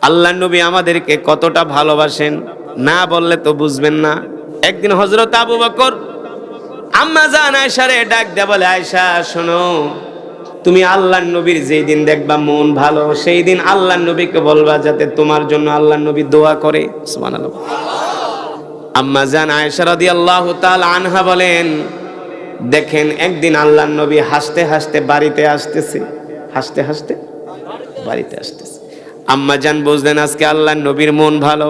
আল্লাহ নবী আমাদেরকে কতটা ভালোবাসেন না বললে তো বুঝবেন না। একদিন হযরত আবু বকর আম্মা জান আয়েশারে ডাক দিয়ে বলে, আয়েশা শোনো, তুমি আল্লাহর নবীর যেই দিন দেখবা মন ভালো, সেই দিন আল্লাহর নবীকে বলবা যাতে তোমার জন্য আল্লাহর নবী দোয়া করে। সুবহানাল্লাহ। আম্মা জান আয়েশা রাদিয়াল্লাহু তাআলা আনহা বলেন, দেখেন একদিন আল্লাহর নবী হাসতে হাসতে বাড়িতে আসতেছে, হাসতে হাসতে বাড়িতে আসতেছে। আম্মা জান বুঝলেন আজকে আল্লাহর নবীর মন ভালো।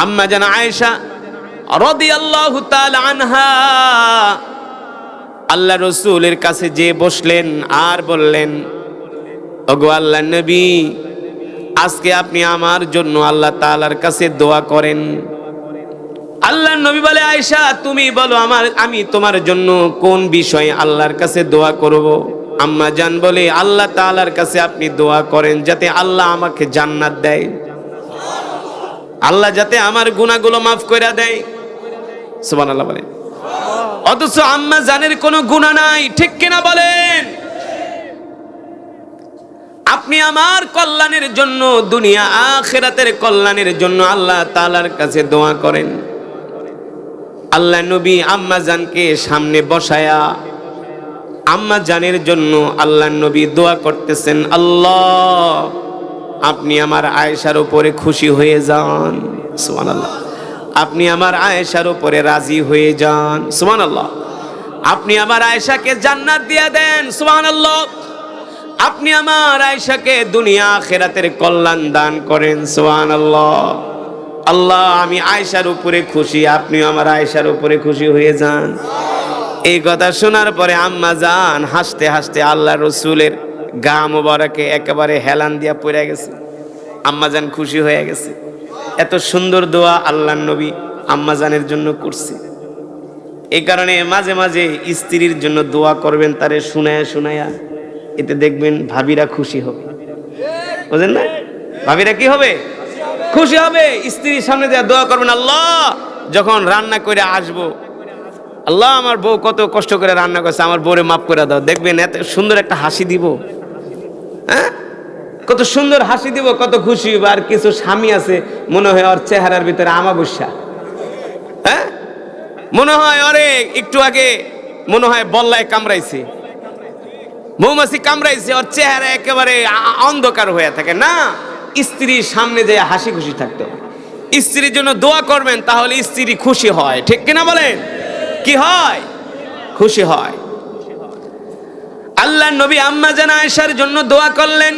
আম্মা জান আয়েশা রাদিয়াল্লাহু তাআলা আনহা আল্লাহ রাসূলের কাছে যে বসলেন আর বললেন, ওগো আল্লাহর নবী, আজকে আপনি আমার জন্য আল্লাহ তাআলার কাছে দোয়া করেন। আল্লাহর নবী বলে, আয়েশা তুমি বলো আমি তোমার জন্য কোন বিষয়ে আল্লাহর কাছে দোয়া করব? আম্মা জান বলে, আল্লাহ তাআলার কাছে আপনি দোয়া করেন যাতে আল্লাহ আমাকে জান্নাত দেয়, আল্লাহ যাতে আমার গুনাহগুলো মাফ করে দেয়। সুবহানাল্লাহ বলেন। অথচ আম্মা জানের কোনো গুনাহ নাই, ঠিক কিনা বলেন? আপনি আমার কল্যাণের জন্য, দুনিয়া আখিরাতের কল্যাণের জন্য আল্লাহ তাআলার কাছে দোয়া করেন। আল্লাহ নবী আম্মা জানকে সামনে বসায়া আম্মা জানের জন্য আল্লাহ নবী দোয়া করতেছেন, আল্লাহ আপনি আমার আয়েশার উপরে খুশি হয়ে যান। সুবহানাল্লাহ। আপনি আমার আয়েশার উপরে রাজি হয়ে যান। সুবহানাল্লাহ। আপনি আমার আয়েশাকে জান্নাত দিয়ে দেন। সুবহানাল্লাহ। আপনি আমার আয়েশাকে দুনিয়া আখিরাতের কল্যাণ দান করেন। সুবহানাল্লাহ। আল্লাহ আমি আয়েশার উপরে খুশি, আপনিও আমার আয়েশার উপরে খুশি হয়ে যান। এই কথা শোনার পরে আম্মা জান হাসতে হাসতে আল্লাহ রসুলের গা মোবারকে একেবারে হেলান দিয়া পড়ে গেছে। আম্মা জান খুশি হয়ে গেছে। এত সুন্দর দোয়া আল্লাহর নবী আম্মা জানের জন্য করছে। এই কারণে মাঝে মাঝে স্ত্রীর জন্য দোয়া করবেন, তারে শুনায়া শুনায়া, এতে দেখবেন ভাবিরা খুশি হবে। বুঝেন না? ভাবিরা কি হবে? খুশি হবে। স্ত্রীর সামনে দিয়ে দোয়া করবেন, আল্লাহ যখন রান্না করে আসবো, আল্লাহ আমার বউ কত কষ্ট করে রান্না করছে, আমার বউরে মাফ করে দাও। দেখবেন এত সুন্দর একটা হাসি দিব, হ্যাঁ কত সুন্দর হাসি দিব, কত খুশি হবে। আর কিছু স্বামী আছে মনে হয় ওর চেহারার ভিতরে আমাবস্যা, হ্যাঁ মনে হয় ওরে একটু আগে মনে হয় বল্লায় কামড়াইছে, মৌমাছি কামড়াইছে, ওর চেহারা একেবারে অন্ধকার হয়ে থাকে। না, স্ত্রীর সামনে যে হাসি খুশি থাকতো। স্ত্রীর জন্য দোয়া করবেন, তাহলে স্ত্রী খুশি হয়, ঠিক কিনা বলেন? কি হয়? খুশি হয়। আল্লাহ নবী আম্মা জান আয়েশার জন্য দোয়া করলেন।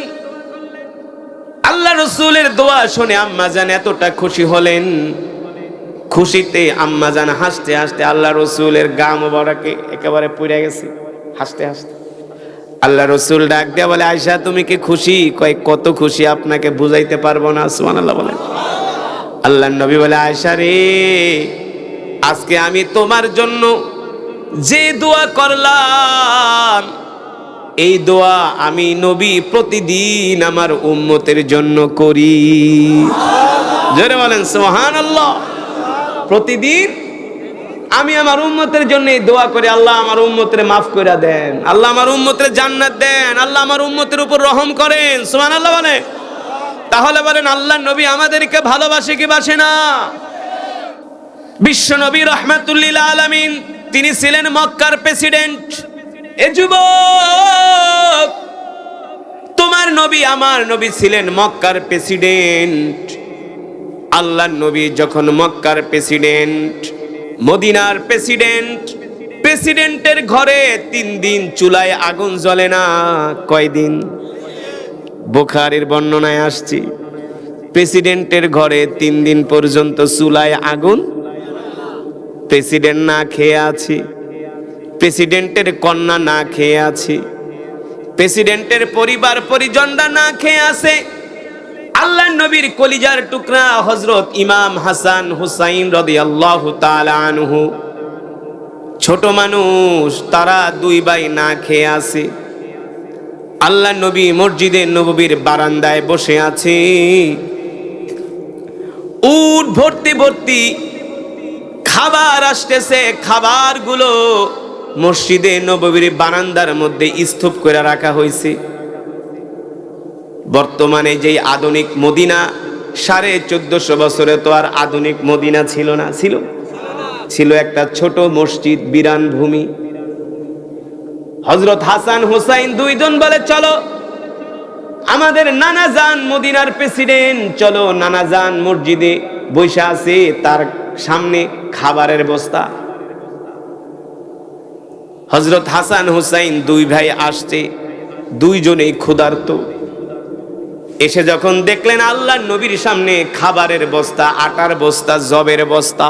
আল্লাহ রসুলের দোয়া শুনে আম্মা জান এতটা খুশি হলেন, খুশিতে আম্মা জান হাসতে হাসতে আল্লাহ রসুলের গা মোবারকে একেবারে পুড়ে গেছে হাসতে হাসতে। আল্লাহ রসুল ডাক দিয়ে বলে, আয়েশা তুমি কি খুশি? কয় কত খুশি আপনাকে বুঝাইতে পারবো না। সুবহানাল্লাহ বলেন। আল্লাহ নবী বলে, আয়েশা রে, আজকে আমি তোমার জন্য যে দোয়া করলাম, এই দোয়া আমি নবী প্রতিদিন আমার উম্মতের জন্য করি। জোরে বলেন সুবহানাল্লাহ। প্রতিদিন আমি আমার উম্মতের জন্য এই দোয়া করি, আল্লাহ আমার উম্মতের মাফ করে দেন, আল্লাহ আমার উম্মতের জান্নাত দেন, আল্লাহ আমার উম্মতের উপর রহম করেন। সুবহানাল্লাহ বলেন। তাহলে বলেন আল্লাহ নবী আমাদেরকে ভালোবাসে কি বাসে না? বিশ্ব নবী রাহমাতুল লিল আলামিন, তিনি ছিলেন মক্কার প্রেসিডেন্ট। এ যুবক, তোমার নবী আমার নবী ছিলেন মক্কার প্রেসিডেন্ট। আল্লাহর নবী যখন মক্কার প্রেসিডেন্ট, মদিনার প্রেসিডেন্ট, প্রেসিডেন্টের ঘরে 3 দিন চুলায় আগুন জ্বলে না। কয়দিন? বুখারীর বর্ণনায় আসছে, প্রেসিডেন্টের ঘরে 3 দিন পর্যন্ত চুলায় আগুন। প্রেসিডেন্ট না খেয়ে আছে, প্রেসিডেন্টের কন্যা না খেয়ে আছে, প্রেসিডেন্টের পরিবার পরিজনরা না খেয়ে আছে। আল্লাহ নবীর কলিজার টুকরা হযরত ইমাম হাসান হুসাইন রাদিয়াল্লাহু তাআলা আনহু, ছোট মানুষ, তারা 2 ভাই না খেয়ে আছে। আল্লাহ নবী মসজিদে নববীর বারান্দায় বসে আছে। উট ভর্তি ভর্তি খাবার আসতেছে, খাবারগুলো মসজিদে নববীর বারান্দার মধ্যে স্তূপ করে রাখা হয়েছে। বর্তমানে যেই আধুনিক মদিনা, 1450 বছরে তো আর আধুনিক মদিনা ছিল না, ছিল একটা ছোট মসজিদ, বিরান ভূমি। হযরত হাসান হুসাইন দুইজন বলে, চলো আমাদের নানা জান মদিনার প্রেসিডেন্ট, চলো নানা জান মসজিদে বসে আছে, তার সামনে খাবারের বস্তা। হযরত হাসান হুসাইন দুই ভাই আসছে, দুইজনেই ক্ষুধার্ত। এসে যখন দেখলেন আল্লাহর নবীর সামনে খাবারের বস্তা, আটার বস্তা, জবের বস্তা,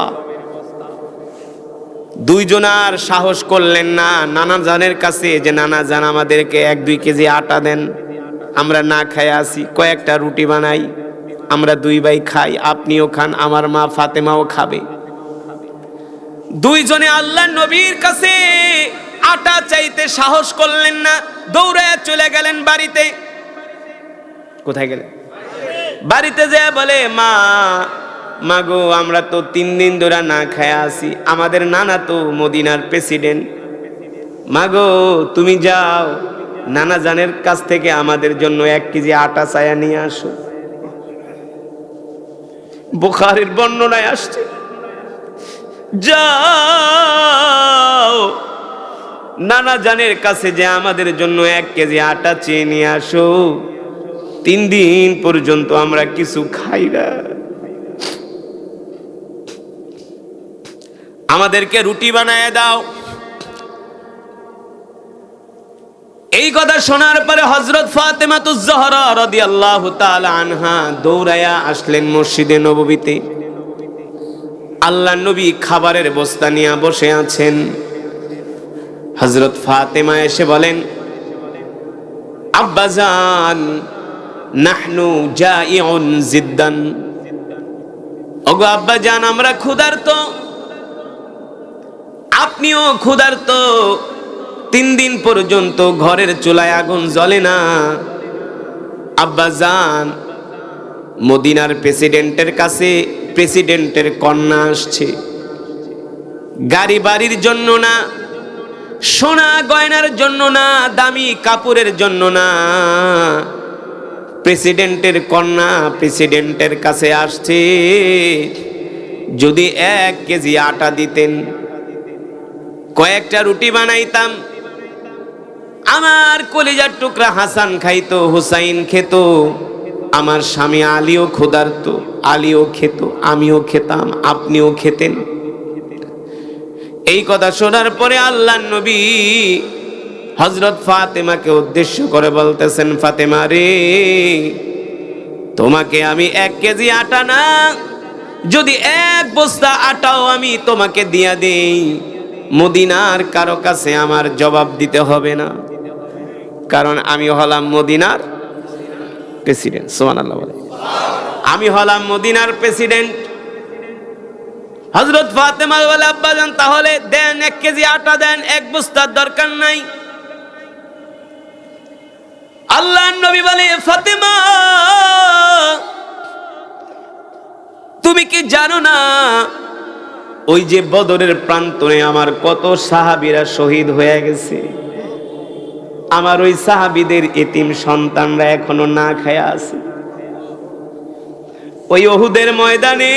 দুইজন আর সাহস করলেন না নানা জানের কাছে যে নানা জান আমাদেরকে 1-2 কেজি আটা দেন, আমরা না খায় আসি, কয়েকটা রুটি বানাই, আমরা দুই ভাই খাই, আপনিও খান, আমার মা ফাতেমাও খাবে। দুইজনে আল্লাহর নবীর কাছে আটা চাইতে সাহস করলেন না, দৌড়ায় চলে গেলেন বাড়িতে। কোথায় গেলেন? বাড়িতে যেয়ে বলে, মা গো, আমরা তো 3 দিন ধরে না খায় আসি, আমাদের নানা তো মদিনার প্রেসিডেন্ট, মা গো তুমি যাও নানা জানের কাছ থেকে আমাদের জন্য 1 কেজি আটা চায়া নিয়ে আসো। বুখারীর বর্ণনায় আসছে, যাও নানা জানের কাছে যে আমাদের জন্য 1 কেজি আটা চেয়ে নিয়ে আসো, 3 দিন পর্যন্ত আমরা কিছু খাই না, আমাদেরকে রুটি বানায় দাও। এই কথা শোনার পরে হযরত ফাতেমাতুজ জোহরা রাদিয়াল্লাহু তাআলা আনহা দৌড়ায়া আসলেন মসজিদে নববীতে। আল্লাহর নবী খাবারের বস্তা নিয়ে বসে আছেন। হযরত ফাতেমা এসে বলেন, আব্বাজান নাহনু জাইউন জিদ্দান, ওগো আব্বাজান আমরা ক্ষুধার্ত, আপনিও ক্ষুধার্ত, 3 দিন পর্যন্ত ঘরের চুলায় আগুন জ্বলে না। আব্বাজান মদিনার প্রেসিডেন্টের কাছে প্রেসিডেন্টের কন্যা আসছে, গাড়ি বাড়ির জন্য না, সোনা গয়নার জন্য না, দামি কাপড়ের জন্য না, প্রেসিডেন্টের কন্যা প্রেসিডেন্টের কাছে আসছে, যদি 1 কেজি আটা দিতেন, কয়েকটা রুটি বানাইতাম, আমার কলিজার টুকরা হাসান খাইতো, হুসাইন খেত, আমার স্বামী আলীও ক্ষুধার্ত, আলীও খেত, আমিও খেতাম, আপনিও খেতেন। এই কথা শোনার পরে আল্লাহর নবী হযরত ফাতেমাকে উদ্দেশ্য করে বলতেছেন, ফাতেমা রে, তোমাকে আমি 1 কেজি আটা না, যদি 1 বস্তা আটাও আমি তোমাকে দিয়া দেই, মদিনার কারো কাছে আমার জবাব দিতে হবে না, কারণ আমি হলাম মদিনার প্রেসিডেন্ট। সুবহানাল্লাহ বলে, আমি হলাম মদিনার প্রেসিডেন্ট। হযরত ফাতেমা বলে, আব্বাজান তাহলে দেন 1 কেজি আটা দেন, 1 বস্তার দরকার নাই। আল্লাহর নবী বলে, ফাতেমা তুমি কি জানো না ওই যে বদরের প্রান্তরে আমার কত সাহাবীরা শহীদ হয়ে গেছে, আমার ওই সাহাবীদের এতিম সন্তানরা এখনো না খায়া আছে। ওই উহুদের ময়দানে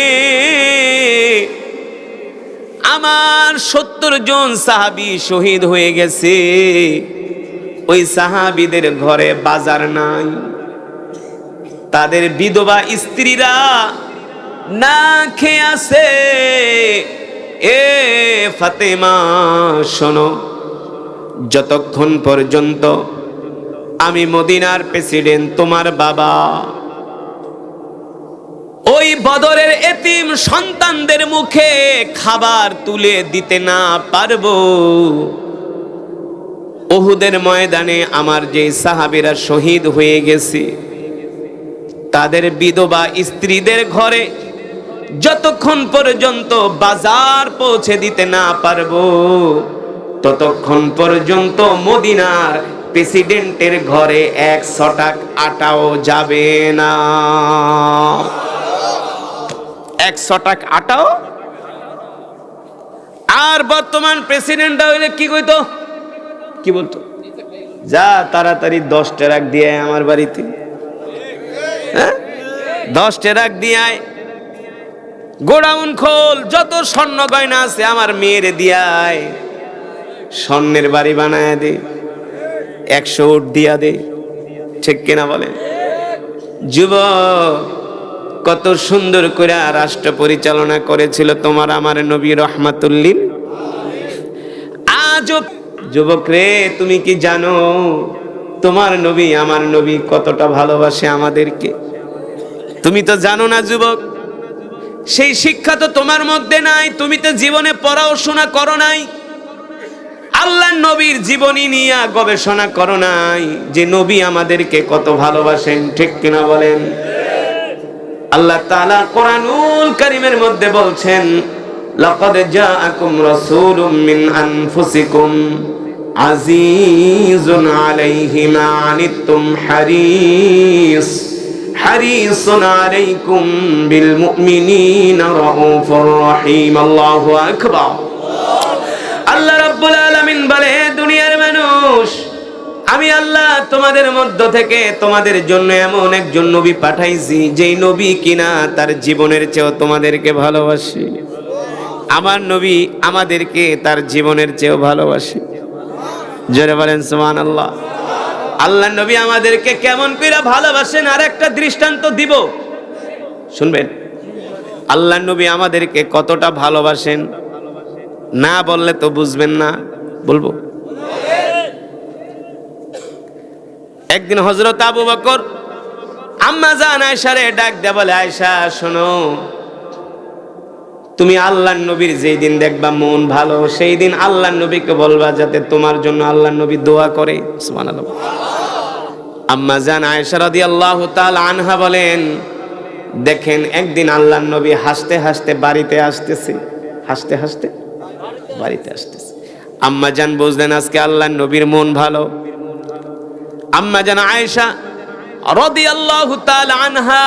আমার 70 জন সাহাবী শহীদ হয়ে গেছে, ওই সাহাবীদের ঘরে বাজার নাই, তাদের বিধবা স্ত্রীরা না খেয়ে আছে। এ ফাতেমা শোনো, যতক্ষণ পর্যন্ত আমি মদিনার প্রেসিডেন্ট, তোমার বাবা ওই বদরের এতিম সন্তানদের মুখে খাবার তুলে দিতে না পারবো, উহুদের ময়দানে আমার যে সাহাবীরা শহীদ হয়ে গেছে তাদের বিধবা স্ত্রীদের ঘরে যতক্ষণ পর্যন্ত বাজার পৌঁছে দিতে না পারবো, ততক্ষণ পর্যন্ত মদিনার প্রেসিডেন্টের ঘরে 1 ছটাক আটাও যাবে না। 1 ছটাক আটাও। আর বর্তমান প্রেসিডেন্ট হইলে কি কইতো, কি বলতো, যা তাড়াতাড়ি 10 ট্রাক দিয়ে আমার বাড়িতে, হ্যাঁ 10 ট্রাক দিয়ে আয়, গোডাউন খোল, যত স্বর্ণ গয়না আছে আমার মেয়েরে দিয়ে আয়, স্বর্ণের বাড়ি বানায় দে, 100 উট দিয়া দে। ঠিক কিনা বলেন? যুবক, কত সুন্দর করে রাষ্ট্র পরিচালনা করেছিল তোমার আমার নবী রহমাতুল লিল। আজব যুবক রে, তুমি কি জানো তোমার নবী আমার নবী কতটা ভালোবাসে আমাদেরকে? তুমি তো জানো না যুবক, সেই শিক্ষা তো তোমার মধ্যে নাই, তুমি তো জীবনে পড়াশোনা করো নাই, আল্লাহর নবীর জীবনী নিয়ে গবেষণা করো নাই যে নবী আমাদেরকে কত ভালোবাসেন। ঠিক কিনা বলেন? আল্লাহ তাআলা কোরআনুল কারীমের মধ্যে বলছেন, লাকাদ জাআকুম রাসূলুম মিন আনফুসিকুম আজিজুন আলাইহি মা আনিতুম হারিসুন আলাইকুম বিল মুমিনিনা রাউফুর রহিম। আল্লাহু আকবার। আল্লাহ রাব্বুল আলামিন বলে, দুনিয়ার মানুষ, আমি আল্লাহ তোমাদের মধ্য থেকে তোমাদের জন্য এমন একজন নবী পাঠাইছি, যেই নবী কিনা তার জীবনের চেয়েও তোমাদেরকে ভালোবাসে। আমার নবী আমাদেরকে তার জীবনের চেয়েও ভালোবাসে। জোরে বলেন সুবহানাল্লাহ। আল্লাহ নবী আমাদেরকে কেমন করে ভালোবাসেন আর একটা দৃষ্টান্ত দিব, শুনবেন। আল্লাহ নবী আমাদেরকে কতটা ভালোবাসেন না বললে তো বুঝবেন না, বলবো। একদিন হযরত আবু বকর আম্মা জান আয়েশারে ডাক দিয়ে বলে, আয়েশা শোনো, তুমি আল্লাহর নবীর যেই দিন দেখবা মন ভালো, সেই দিন আল্লাহর নবীকে বলবা যাতে তোমার জন্য আল্লাহর নবী দোয়া করে। সুবহানাল্লাহ। আম্মা জান আয়েশা রাদিয়াল্লাহু তাআলা আনহা বলেন, দেখেন একদিন আল্লাহর নবী হাসতে হাসতে বাড়িতে আসতেছে, হাসতে হাসতে বাড়িতে আসতেছে। আম্মা জান বুঝলেন আজকে আল্লাহর নবীর মন ভালো। আম্মা জান আয়েশা রাদিয়াল্লাহু তাআলা আনহা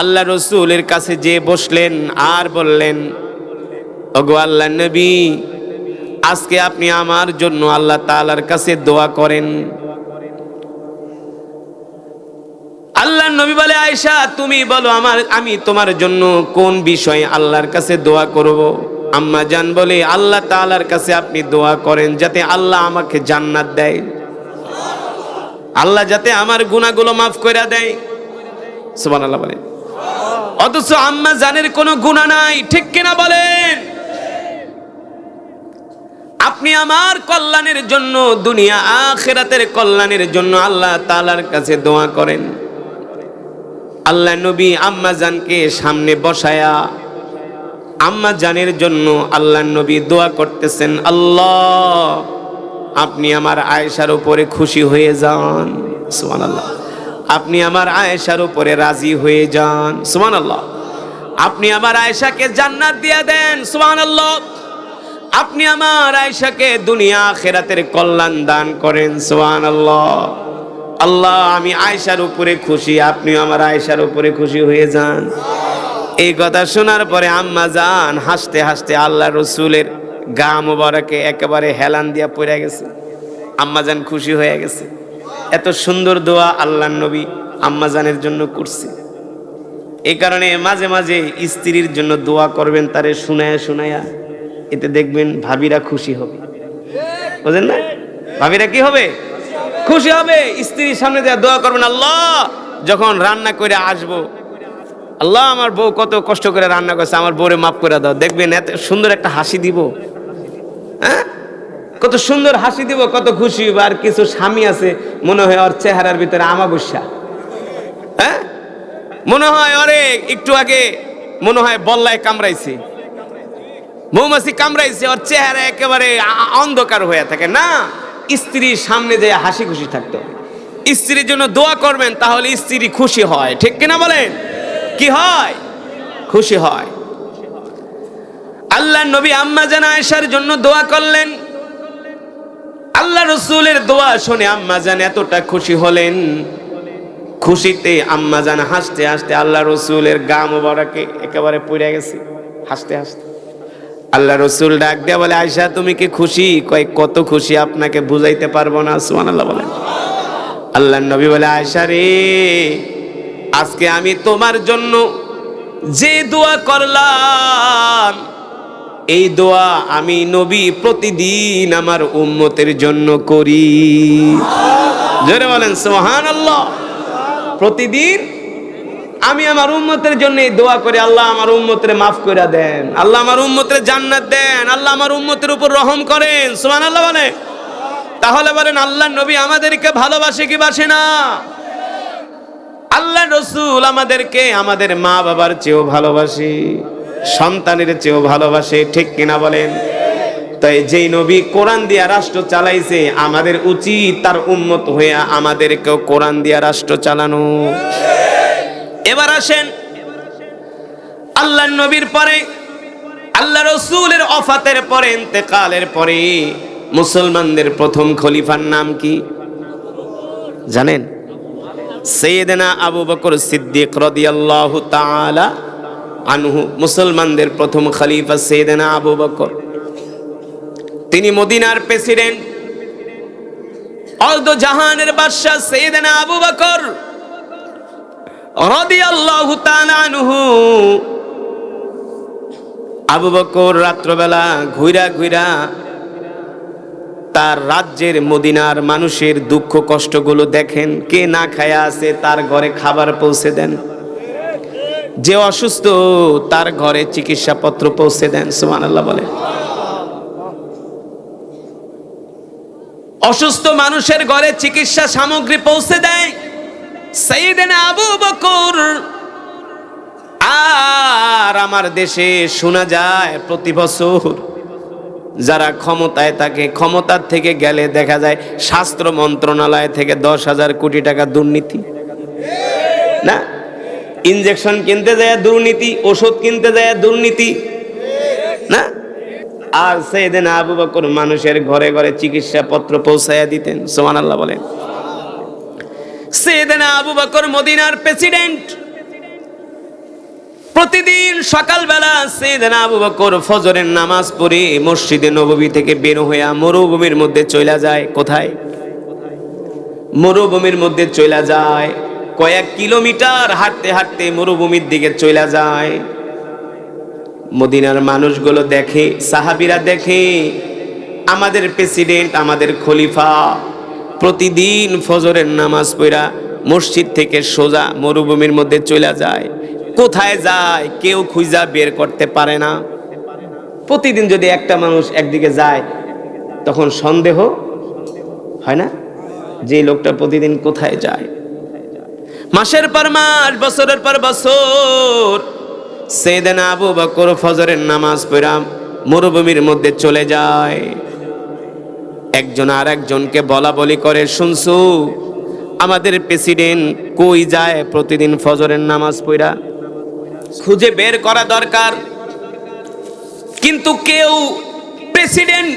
আল্লাহ রাসূলের কাছে যে বসলেন আর বললেন, ওগো আল্লাহর নবী, আজকে আপনি আমার জন্য আল্লাহ তাআলার কাছে দোয়া করেন। আল্লাহর নবী বলে, আয়েশা তুমি বলো আমি তোমার জন্য কোন বিষয়ে আল্লাহর কাছে দোয়া করব? আম্মা জান বলে, আল্লাহ তাআলার কাছে আপনি দোয়া করেন যাতে আল্লাহ আমাকে জান্নাত দেয়, আল্লাহ যাতে আমার গুনাহগুলো মাফ করে দেয়। সুবহানাল্লাহ বলেন। অথচ আম্মা জানের কোনো গুনাহ নাই। ঠিক কিনা বলেন? আপনি আমার কল্যাণের জন্য, দুনিয়া আখিরাতের কল্যাণের জন্য আল্লাহ তাআলার কাছে দোয়া করেন। আল্লাহ নবী আম্মা জানকে সামনে বসায়া আম্মা জানের জন্য আল্লাহ নবী দোয়া করতেছেন, আল্লাহ আপনি আমার আয়েশার উপরে খুশি হয়ে যান। সুবহানাল্লাহ। আপনি আমার আয়েশার উপরে রাজি হয়ে যান। সুবহানাল্লাহ। আপনি আমার আয়েশাকে জান্নাত দিয়ে দেন। সুবহানাল্লাহ। আপনি আমার আয়েশাকে দুনিয়া আখিরাতের কল্যাণ দান করেন। সুবহানাল্লাহ। আল্লাহ আমি আয়েশার উপরে খুশি, আপনিও আমার আয়েশার উপরে খুশি হয়ে যান। এই কথা শোনার পরে আম্মা জান হাসতে হাসতে আল্লাহ রসুলের গা মোবারকে একেবারে হেলান দিয়া পড়ে গেছে। আম্মা জান খুশি হয়ে গেছে। এত সুন্দর দোয়া আল্লাহর নবী আম্মা জানের জন্য করছে। এই কারণে মাঝে মাঝে স্ত্রীর জন্য দোয়া করবেন, তারে শুনায়া শুনায়া, এতে দেখবেন ভাবিরা খুশি হবে। বুঝেন না? ভাবিরা কি হবে? খুশি হবে। স্ত্রীর সামনে দিয়ে দোয়া করবেন, আল্লাহ যখন রান্না করে আসবো, আল্লাহ আমার বউ কত কষ্ট করে রান্না করছে, আমার বউরে মাফ করে দাও। দেখবেন এত সুন্দর একটা হাসি দিব, হ্যাঁ কত সুন্দর হাসি দিব, কত খুশি হবে। আর কিছু স্বামী আছে মনে হয় ওর চেহারার ভিতরে আমাবস্যা, হ্যাঁ মনে হয় ওরে একটু আগে মনে হয় বল্লায় কামড়াইছে, মৌমাছি কামড়াইছে, ওর চেহারা একেবারে অন্ধকার হয়ে থাকে। না, স্ত্রীর সামনে যে হাসি খুশি থাকতে হবে। স্ত্রীর জন্য দোয়া করবেন, তাহলে স্ত্রী খুশি হয়। ঠিক কিনা বলেন? কি হয়? খুশি হয়। আল্লাহর নবী আম্মা জান আয়েশার জন্য দোয়া করলেন। আল্লাহ রসুলের দোয়া শুনে আম্মা জান এতটা খুশি হলেন, খুশিতে আম্মা জান হাসতে হাসতে আল্লাহ রসুলের গা মোবারকে একেবারে পড়ে গেছে হাসতে হাসতে। আল্লাহ রসুল ডাক দেয়া বলে, আয়েশা তুমি কি খুশি? কয় কত খুশি আপনাকে বুঝাইতে পারবো না। সুবহানাল্লাহ বলেন। আল্লাহর নবী বলে, আয়েশা রে, আজকে আমি তোমার জন্য যে দোয়া করলাম, এই দোয়া আমি নবী প্রতিদিন আমার উম্মতের জন্য করি। জোরে বলেন সুবহানাল্লাহ। প্রতিদিন আমি আমার উম্মতের জন্য এই দোয়া করি, আল্লাহ আমার উম্মতের মাফ করে দেন, আল্লাহ আমার উম্মতের জান্নাত দেন, আল্লাহ আমার উম্মতের উপর রহম করেন। সুবহানাল্লাহ বলে। তাহলে বলেন, আল্লাহ নবী আমাদেরকে ভালোবাসে কি বাসে না? আল্লাহ রসুল আমাদেরকে আমাদের মা বাবার চেয়েও ভালোবাসে, সন্তানের চেয়েও ভালোবাসে, ঠিক কিনা বলেন? তাই যেই নবী কোরআন দিয়া রাষ্ট্র চালাইছে, আমাদের উচিত তার উম্মত হইয়া আমাদেরকেও কোরআন দিয়া রাষ্ট্র চালানো। এবার আসেন, আল্লাহ নবীর পরে, আল্লাহ রসুলের ওফাতের পরে, ইন্তেকালের পরে মুসলমানদের প্রথম খলিফার নাম কি জানেন? সাইয়েদনা আবু বকর সিদ্দিক রাদিয়াল্লাহু তাআলা আনহু। মুসলমানদের প্রথম খলিফা সাইয়েদনা আবু বকর। তিনি মদিনার প্রেসিডেন্ট, অর্ধ জাহানের বাদশা সাইয়েদনা আবু বকর রাদিয়াল্লাহু তাআলা আনহু। আবু বকর রাত্রবেলা ঘুইরা ঘুইরা তার রাজ্যের মদিনার মানুষের দুঃখ কষ্টগুলো দেখেন, কে না খায়া আছে তার ঘরে খাবার পৌঁছে দেন, যে অসুস্থ তার ঘরে চিকিৎসাপত্র পৌঁছে দেন। সুবহানাল্লাহ বলে। অসুস্থ মানুষের ঘরে চিকিৎসা সামগ্রী পৌঁছে দেয় সাইয়েদনা আবু বকর। আর আমার দেশে শোনা যায় প্রতি বছর যারা ক্ষমতায় থাকে, ক্ষমতার থেকে গেলে দেখা যায় স্বাস্থ্য মন্ত্রণালয় থেকে 10,000 কোটি টাকা দুর্নীতি। না, ইনজেকশন কিনতে যায় দুর্নীতি, ওষুধ কিনতে যায় দুর্নীতি। না, আর সাইয়েদনা আবু বকর মানুষের ঘরে ঘরে চিকিৎসাপত্র পৌঁছায়া দিতেন। সুবহানাল্লাহ বলেন। সাইয়েদনা আবু বকর মদিনার প্রেসিডেন্ট। প্রতিদিন সকালবেলা সাইয়েদনা আবু বকর ফজরের নামাজ পড়ে মসজিদে নববী থেকে বের হয়ে মরুভূমির মধ্যে চলে যায়। কোথায়? মরুভূমির মধ্যে চলে যায়। কয়েক কিলোমিটার হাঁটতে হাঁটতে মরুভূমির দিকে চলে যায়। মদিনার মানুষগুলো দেখে, সাহাবীরা দেখে, আমাদের প্রেসিডেন্ট, আমাদের খলিফা প্রতিদিন ফজরের নামাজ পড়া মসজিদ থেকে সোজা মরুভূমির মধ্যে চলে যায়। কোথায় যায় কেউ খুঁজা বের করতে পারে না। প্রতিদিন যদি একটা মানুষ একদিকে যায় তখন সন্দেহ হয় না যে লোকটা প্রতিদিন কোথায় যায়। মাসের পর মাস, বছরের পর বছর সাইয়েদনা আবু বকর ফজরের নামাজ পড়া মরুভূমির মধ্যে চলে যায়। একজন আর একজনকে বলা বলি করে, শুনছো আমাদের প্রেসিডেন্ট কই যায় প্রতিদিন ফজরের নামাজ পড়া? খুঁজে বের করা দরকার। কিন্তু কেউ প্রেসিডেন্ট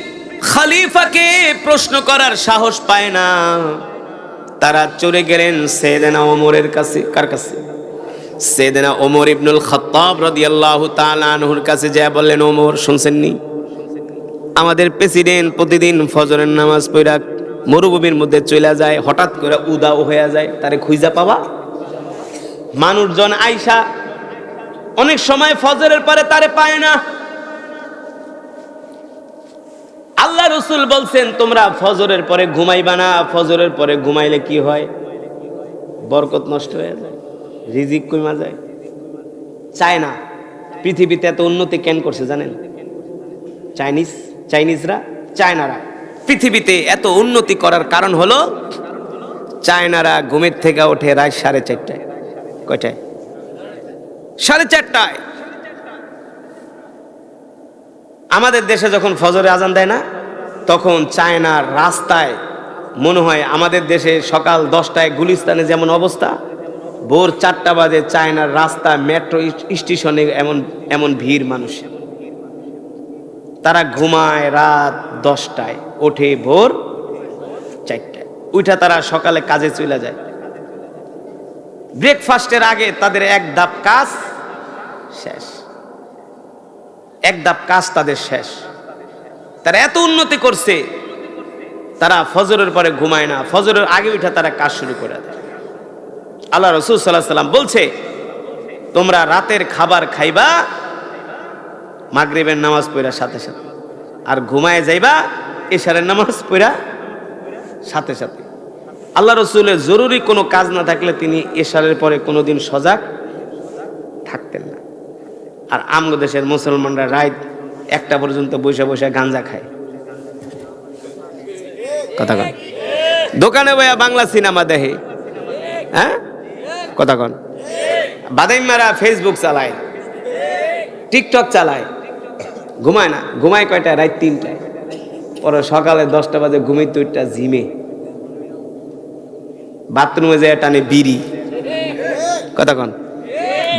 খলিফাকে প্রশ্ন করার সাহস পায় না। তারা চলে গেলেন সাইয়েদনা ওমরের কাছে। কার কাছে? সাইয়েদনা ওমর ইবনুল খাত্তাব রাদিয়াল্লাহু তাআলা আনহুর কাছে যায় বললেন, ওমর শুনছেননি আমাদের প্রেসিডেন্ট প্রতিদিন ফজরের নামাজ পড়া মরুভূমির মধ্যে চলে যায়, হঠাৎ করে উদাও হয়ে যায়, তারে খুঁজা পাবা? মানুষজন আইসা অনেক সময় ফজরের পরে তারে পায় না। আল্লাহ রাসূল বলছেন তোমরা ফজরের পরে ঘুমাইবা না। ফজরের পরে ঘুমাইলে কি হয়? বরকত নষ্ট হয়ে যায়, রিজিক কমে যায়। চায় না। পৃথিবীতে এত উন্নতি কেন করছে জানেন? চাইনিজরা, চায়নারা পৃথিবীতে এত উন্নতি করার কারণ হলো চায়নারা ঘুমের থেকে ওঠে রাত 4:30টায়। কয়টায়? 4:30টায়। আমাদের দেশে যখন ফজরে আজান দেয় না, তখন চায়নার রাস্তায় মনে হয় আমাদের দেশে সকাল 10টায় গুলিস্তানে যেমন অবস্থা, ভোর 4টা বাজে চায়নার রাস্তা, মেট্রো স্টেশনে এমন ভিড় মানুষের। তারা ঘুমায় রাত 10টায়, ওঠে ভোর 4টায়। উঠা তারা সকালে কাজে চলে যায়। ব্রেকফাস্টের আগে তাদের এক ধাপ কাজ শেষ, এক ধাপ কাজ তাদের শেষ। তারা এত উন্নতি করছে, তারা ফজরের পরে ঘুমায় না, ফজরের আগে উঠে তারা কাজ শুরু করে দেয়। আল্লাহ রাসূল সাল্লাল্লাহু আলাইহি সাল্লাম বলছে, তোমরা রাতের খাবার খাইবা মাগরিবের নামাজ পড়ার সাথে সাথে, আর ঘুমায় যাইবা এশারের নামাজ পড়া সাথে সাথে। আল্লাহ রাসূলের জরুরি কোনো কাজ না থাকলে তিনি এশারের পরে কোনোদিন সজাগ থাকতেন না। আর আমগো দেশের মুসলমানরা রাত 1টা পর্যন্ত বসে বসে গাঁজা খায়। কথা কন, দোকানে বয়া বাংলা সিনেমা দেখে, হ্যাঁ কথা কন, বাদাম মারা ফেসবুক চালায়, টিকটক চালায়, ঘুমায় না। ঘুমায় কয়টা? রাত 3টায়। পরে সকালে 10টা বাজে ঘুমিয়ে তুইটা জিমে, বাথরুমে যায় টানে বিড়ি। কথা কন,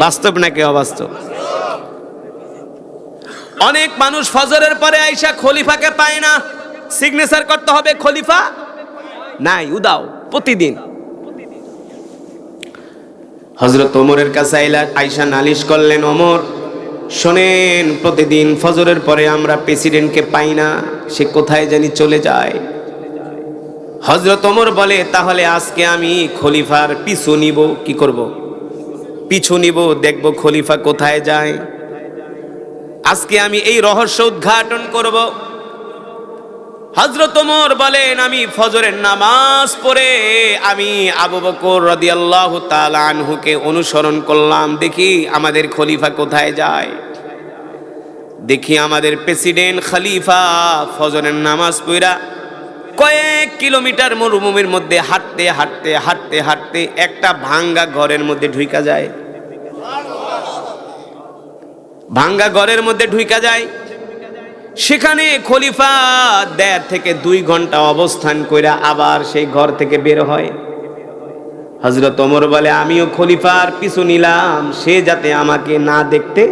বাস্তব নাকি অবাস্তব? অনেক মানুষ ফজরের পরে আইসা খলিফাকে পায় না, সিগনেচার করতে হবে, খলিফা নাই, উদাও প্রতিদিন। হযরত ওমরের কাছে আইসা নালিশ করলেন, ওমর শোনেন, প্রতিদিন ফজরের পরে আমরা প্রেসিডেন্টকে পাই না, সে কোথায় জানি চলে যায়। হযরত ওমর বলে, তাহলে আজকে আমি খলিফার পিছু নিব। কি করব? পিছু নিব, দেখব খলিফা কোথায় যায়। আজকে আমি এই রহস্য উদ্ঘাটন করব। হযরত ওমর বলেন, আমি ফজরের নামাজ পড়ে আমি আবু বকর রাদিয়াল্লাহু তাআলা আনহুকে অনুসরণ করলাম, দেখি আমাদের খলিফা কোথায় যায়। দেখি আমাদের প্রেসিডেন্ট খলিফা ফজরের নামাজ পড়া কয়েক কিলোমিটার মরুভূমির মধ্যে হাঁটতে হাঁটতে হাঁটতে হাঁটতে একটা ভাঙ্গা ঘরের মধ্যে ঢুইকা যায়। ভাঙ্গা ঘরের মধ্যে ঢুইকা যায়। সেখানে খলিফা 1.5 থেকে 2 ঘন্টা অবস্থান কইরা আবার সেই ঘর থেকে বের হয়। হযরত ওমর বলে, আমিও খলিফার পিছু নিলাম, সে যাতে আমাকে না দেখতে।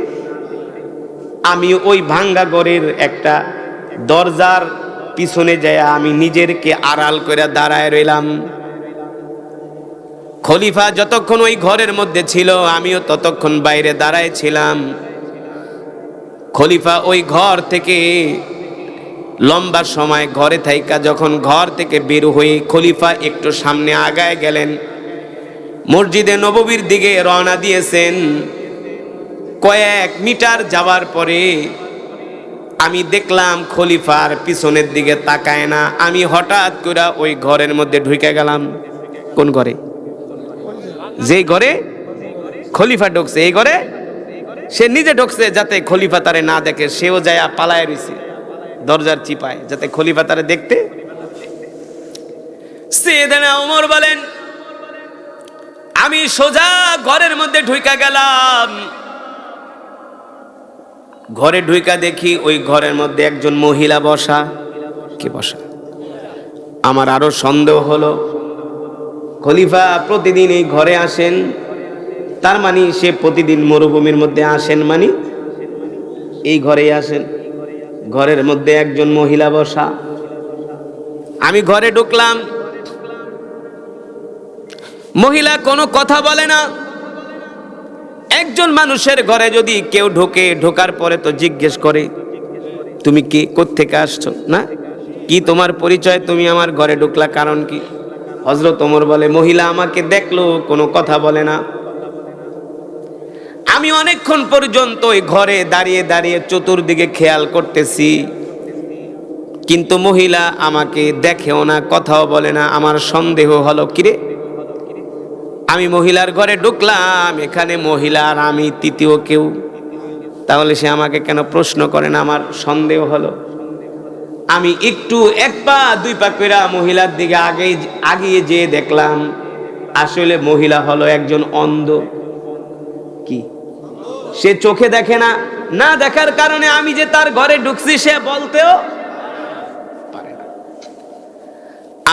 আমি ওই ভাঙ্গা ঘরের একটা দরজার পিছনে যায় আমি নিজেরকে আড়াল করে দাঁড়ায় রইলাম। খলিফা যতক্ষণ ওই ঘরের মধ্যে ছিল, আমিও ততক্ষণ বাইরে দাঁড়ায় ছিলাম। খলিফা ওই ঘর থেকে লম্বা সময় ঘরে থাইকা যখন ঘর থেকে বের হয়ে খলিফা একটু সামনে আগায় গেলেন, মসজিদে নববীর দিকে রওনা দিয়েছেন। কয়েক মিটার যাওয়ার পরে আমি দেখলাম খলিফার পিছনের দিকে তাকায় না। আমি হঠাৎ করে ওই ঘরের মধ্যে ঢুকে গেলাম। কোন ঘরে? যেই ঘরে খলিফা ঢুকছে, এই ঘরে সে নিজে ঢুকছে যাতে খলিফা তারে না দেখে। সেও যায় পালায় রইছে দরজার চিপায়, যাতে খলিফা তারে দেখতে। সাইয়েদনা ওমর বলেন, আমি সোজা ঘরের মধ্যে ঢুকে গেলাম। ঘরে ঢুইকা দেখি ওই ঘরের মধ্যে একজন মহিলা বসা। কে বসা? আমার আরো সন্দেহ হলো, খলিফা প্রতিদিন এই ঘরে আসেন, তার মানে সে প্রতিদিন মরুভূমির মধ্যে আসেন, মানে এই ঘরেই আসেন। ঘরের মধ্যে একজন মহিলা বসা। আমি ঘরে ঢুকলাম, মহিলা কোনো কথা বলে না। একজন মানুষের ঘরে যদি কেউ ঢোকে, ঢোকার পরে তো জিজ্ঞেস করে, তুমি কি, কোত্থেকে আসছো, না কি তোমার পরিচয়, তুমি আমার ঘরে ঢুকলা কারণ কি? হযরত ওমর বলে, মহিলা আমাকে দেখলো, কোনো কথা বলে না। আমি অনেকক্ষণ পর্যন্ত ওই ঘরে দাঁড়িয়ে দাঁড়িয়ে চতুর্দিকে খেয়াল করতেছি, কিন্তু মহিলা আমাকে দেখেও না, কথাও বলে না। আমার সন্দেহ হলো, কিরে আমি মহিলার ঘরে ঢুকলাম, এখানে মহিলা আর আমি তৃতীয় কেউ, তাহলে সে আমাকে কেন প্রশ্ন করে না? আমার সন্দেহ হলো। আমি একটু 1 পা 2 পা কইরা মহিলার দিকে আগিয়ে যেয়ে দেখলাম আসলে মহিলা হলো একজন অন্ধ। কি? সে চোখে দেখে না, না দেখার কারণে আমি যে তার ঘরে ঢুকছি সে বলতেও পারে না।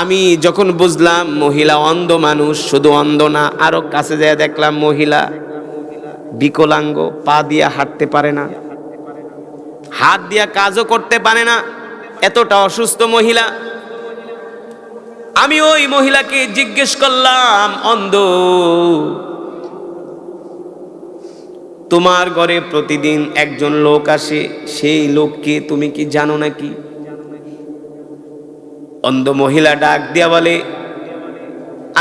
আমি যখন বুঝলাম মহিলা অন্ধ মানুষ, শুধু অন্ধ না, আরো কাছে যেয়ে দেখলাম মহিলা বিকলাঙ্গ, পা দিয়ে হাঁটতে পারে না, হাত দিয়ে কাজও করতে পারে না, এতটা অসুস্থ মহিলা। আমি ওই মহিলাকে জিজ্ঞেস করলাম, অন্ধ, তোমার ঘরে প্রতিদিন একজন লোক আসে, সেই লোককে তুমি কি জানো নাকি? অন্ধ মহিলা ডাক দিয়া বলে,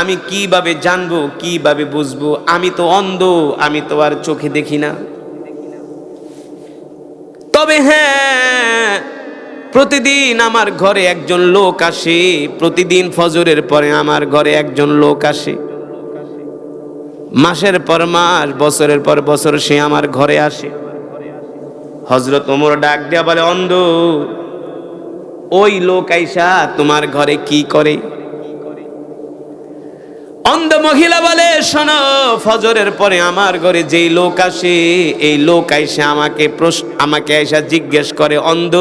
আমি কিভাবে জানবো, কিভাবে বুঝবো? আমি তো অন্ধ, আমি তো আর চোখে দেখি না। তবে হ্যাঁ, প্রতিদিন আমার ঘরে একজন লোক আসে, প্রতিদিন ফজরের পরে আমার ঘরে একজন লোক আসে, মাসের পর মাস, বছরের পর বছর সে আমার ঘরে আসে। হযরত ওমর ডাক দিয়া বলে, অন্ধ, ওই লোক আইসা তোমার ঘরে কি করে? অন্ধ মহিলা বলে, শোনো, ফজরের পরে আমার ঘরে যেই লোক আসে, এই লোক আইসা আমাকে আইসা জিজ্ঞেস করে, অন্ধ,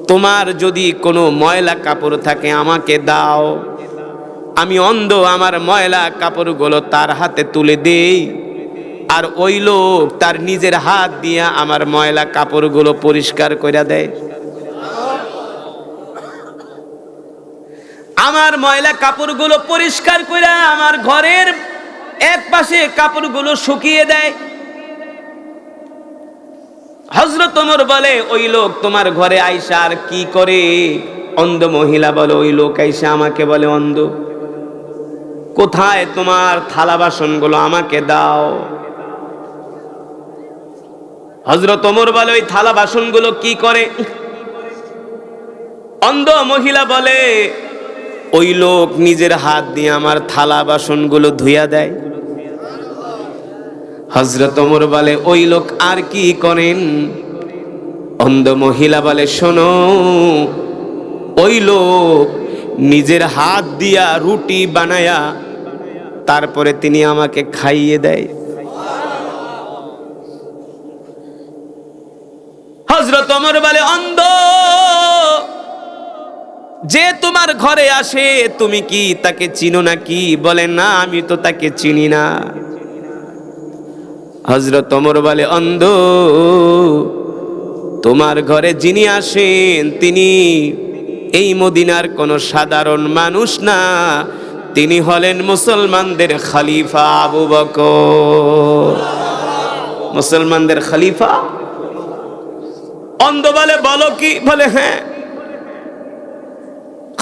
তোমার যদি কোনো ময়লা কাপড় থাকে আমাকে দাও। আমি অন্ধ, আমার ময়লা কাপড়গুলো তার হাতে তুলে দেই, আর ওই লোক তার নিজের হাত দিয়ে আমার ময়লা কাপড়গুলো পরিষ্কার করে দেয়। আমার ময়লা কাপড়গুলো পরিষ্কার করে আমার ঘরের এক পাশে কাপড়গুলো শুকিয়ে দেয়। হযরত ওমর বলে, ওই লোক তোমার ঘরে আইসা আর কি করে? অন্ধ মহিলা বলে, ওই লোক আইসা আমাকে বলে, অন্ধ, কোথায় তোমার থালা বাসনগুলো, আমাকে দাও। হযরত ওমর বলে, ওই থালা বাসনগুলো কি করে? অন্ধ মহিলা বলে, ওই লোক নিজের হাত দিয়ে আমার থালা বাসনগুলো ধুইয়া দেয়। হযরত ওমর বলে, ওই লোক আর কি করেন? অন্ধ মহিলা বলে, শোনো, ওই লোক নিজের হাত দিয়া রুটি বানায়া তারপরে তিনি আমাকে খাইয়ে দেয়। হযরত ওমর বলে, অন্ধ, যে তোমার ঘরে আসে তুমি কি তাকে চিনো নাকি? বলে, না, আমি তো তাকে চিনি না। হযরত ওমর বলে, অন্ধ, তোমার ঘরে যিনি আসেন তিনি এই মদিনার কোনো সাধারণ মানুষ না, তিনি হলেন মুসলমানদের খলিফা আবু বকর। মুসলমানদের খলিফা। অন্ধ বলে, বলো কি? বলে, হ্যাঁ।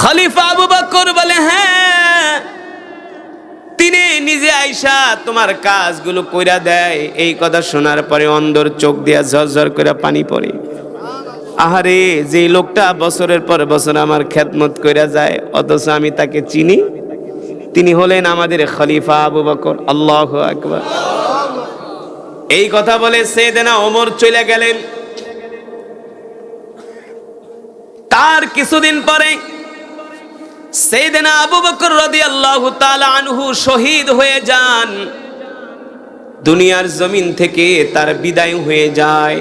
খলিফা আবু বকর বলে, হ্যাঁ, তিনি নিজে আইসা তোমার কাজগুলো কইরা দেয়। এই কথা শোনার পরে অন্ধর চোখ দিয়া ঝরঝর করে পানি পড়ে। আহারে, যে লোকটা বছরের পর বছর আমার খেদমত কইরা যায়, অথচ আমি তাকে চিনি। তিনি হলেন আমাদের খলিফা আবু বকর। আল্লাহু আকবার। এই কথা বলে সাইয়েদনা ওমর চলে গেলেন। তার কিছুদিন পরে সাইয়েদনা আবু বকর রাদিয়াল্লাহু তাআলা আনহু শহীদ হয়ে যান। দুনিয়ার জমিন থেকে তার বিদায় হয়ে যায়।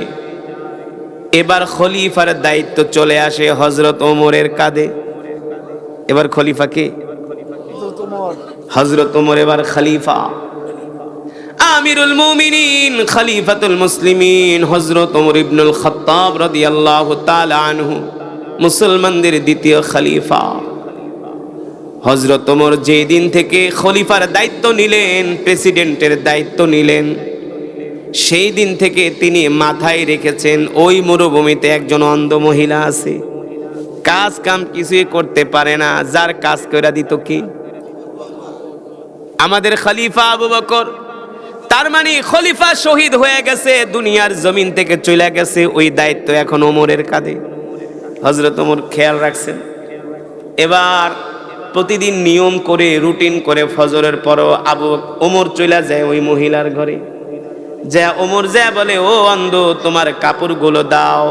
এবার খলিফার দায়িত্ব চলে আসে হযরত ওমরের কাঁধে। এবার খলিফা কে? হযরত ওমর এবার খলিফা, আমিরুল মুমিনিন, খলিফাতুল মুসলিমিন হযরত ওমর ইবনুল খাত্তাব রাদিয়াল্লাহু তাআলা আনহু, মুসলমানদের দ্বিতীয় খলিফা। হযরত ওমর যেই দিন থেকে খলিফার দায়িত্ব নিলেন, প্রেসিডেন্টের দায়িত্ব নিলেন, সেই দিন থেকে তিনি মাথায় রেখেছেন ওই মরুভূমিতে একজন অন্ধ মহিলা আছে, কাজ কাম কিছুই করতে পারে না। যার কাজ কইরা দিত কি? আমাদের খলিফা আবু বকর। তার মানে খলিফা শহীদ হয়ে গেছে, দুনিয়ার জমিন থেকে চলে গেছে, ওই দায়িত্ব এখন ওমরের কাঁধে। হযরত ওমর খেয়াল রাখছেন। এবার প্রতিদিন নিয়ম করে, রুটিন করে ফজরের পরও ওমর চলে যায় ওই মহিলার ঘরে। যা ওমর যা বলে, ও অন্ধ, তোমার কাপড়গুলো দাও।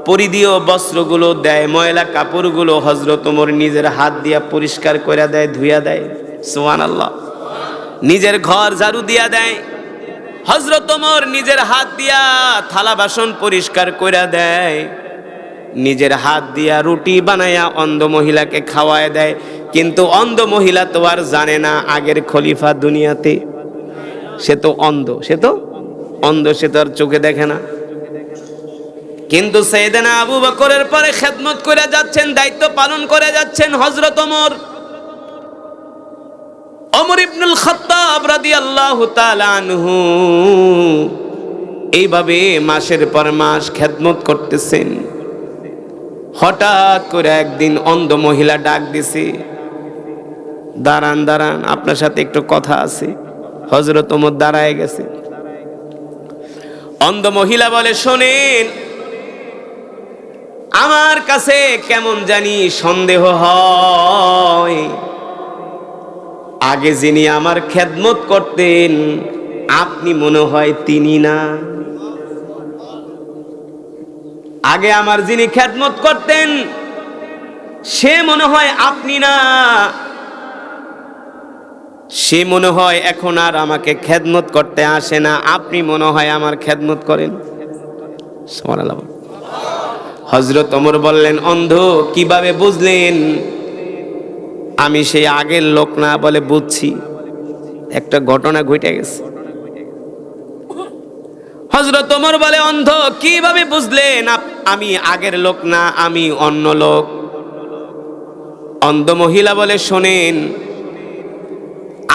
পরিধীয় বস্ত্রগুলো দেয়, ময়লা কাপড়গুলো হযরত ওমর নিজের হাত দিয়া পরিষ্কার করে দেয়, ধুইয়া দেয়। সুবহানাল্লাহ। নিজের ঘর ঝাড়ু দিয়া দেয়। হযরত ওমর নিজের হাত দিয়া থালা বাসন পরিষ্কার করে দেয়, নিজের হাত দিয়া রুটি বানায়া অন্ধ মহিলাকে খাওয়ায় দেয়। কিন্তু অন্ধ মহিলা তো আর জানে না আগের খলিফা দুনিয়াতে। সে তো অন্ধ, সে তো আর চোখে দেখে না। কিন্তু সাইয়েদনা আবু বকরের পরে খেদমত করে যাচ্ছেন, দায়িত্ব পালন করে যাচ্ছেন হযরত ওমর। ওমর ইবনুল খাত্তাব রাদিয়াল্লাহু তাআলা আনহু এইভাবে মাসের পর মাস খেদমত করতেছেন। হঠাৎ করে একদিন অন্ধ মহিলা ডাক দিছে, দাঁড়ান দাঁড়ান, আপনার সাথে একটু কথা আছে। হযরত ওমর দাঁড়ায় গেছে। অন্ধ মহিলা বলে, শোনেন, আমার কাছে কেমন জানি সন্দেহ হয়, আগে যিনি আমার খেদমত করতেন আপনি মনে হয় তিনি না। আগে আমার যিনি খেদমত করতেন সে মনে হয় আপনি না। সে মনে হয় এখন আর আমাকে খেদমত করতে আসে না, আপনি মনে হয় আমার খেদমত করেন। সুবহানাল্লাহ। হযরত ওমর বললেন, অন্ধ কিভাবে বুঝলেন আমি সেই আগের লোক না? বলে, বুঝছি, একটা ঘটনা ঘটে গেছে। হযরত ওমর বলে, অন্ধ কিভাবে বুঝলেন আমি আগের লোক না, আমি অন্য লোক? অন্ধ মহিলা বলে, শোনেন,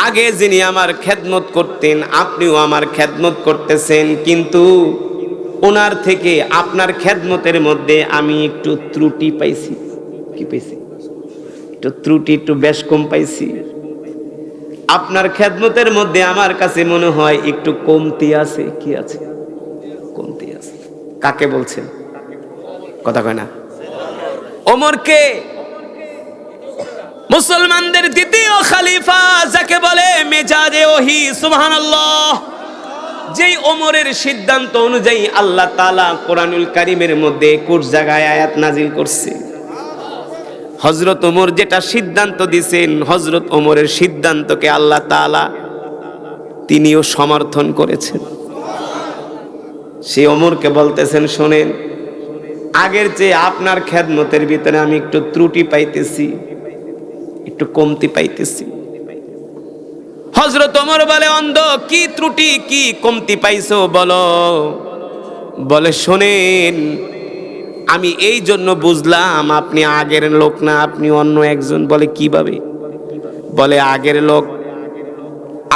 আগে যিনি আমার খেদমত করতেন আপনিও আমার খেদমত করতেছেন, কিন্তু ওনার থেকে আপনার খেদমতের মধ্যে আমি একটু ত্রুটি পাইছি। কি পাইছি? একটু ত্রুটি, একটু বেশ কম পাইছি। আপনার খেদমতের মধ্যে আমার কাছে মনে হয় একটু কমতি আছে। কি আছে? কমতি আছে। কাকে বলছেন? কথা কয় না। ওমরকে, মুসলমানদের দ্বিতীয় খলিফা যাকে বলে মেজাজে ওহী, সুবহানাল্লাহ। যেই ওমরের সিদ্ধান্ত অনুযায়ী আল্লাহ তাআলা কোরআনুল কারীমের মধ্যে 21 জায়গায় আয়াত নাজিল করছে। হযরত ওমর যেটা সিদ্ধান্ত দিয়েছেন, হযরত ওমরের সিদ্ধান্তকে আল্লাহ তাআলা তিনিও সমর্থন করেছেন। সে ওমরকে বলতেছেন, শোনেন, আগের চেয়ে আপনার খেদমতের ভিতরে আমি একটু ত্রুটি পাইতেছি, একটু কমতি পাইতেছি। হযরত ওমর বলে, অন্ধ কি ত্রুটি, কি কমতি পাইছো বলো? বলে, শোনেন, আমি এই জন্য বুঝলাম আপনি আগের লোক না, আপনি অন্য একজন। বলে, কিভাবে? বলে, আগের লোক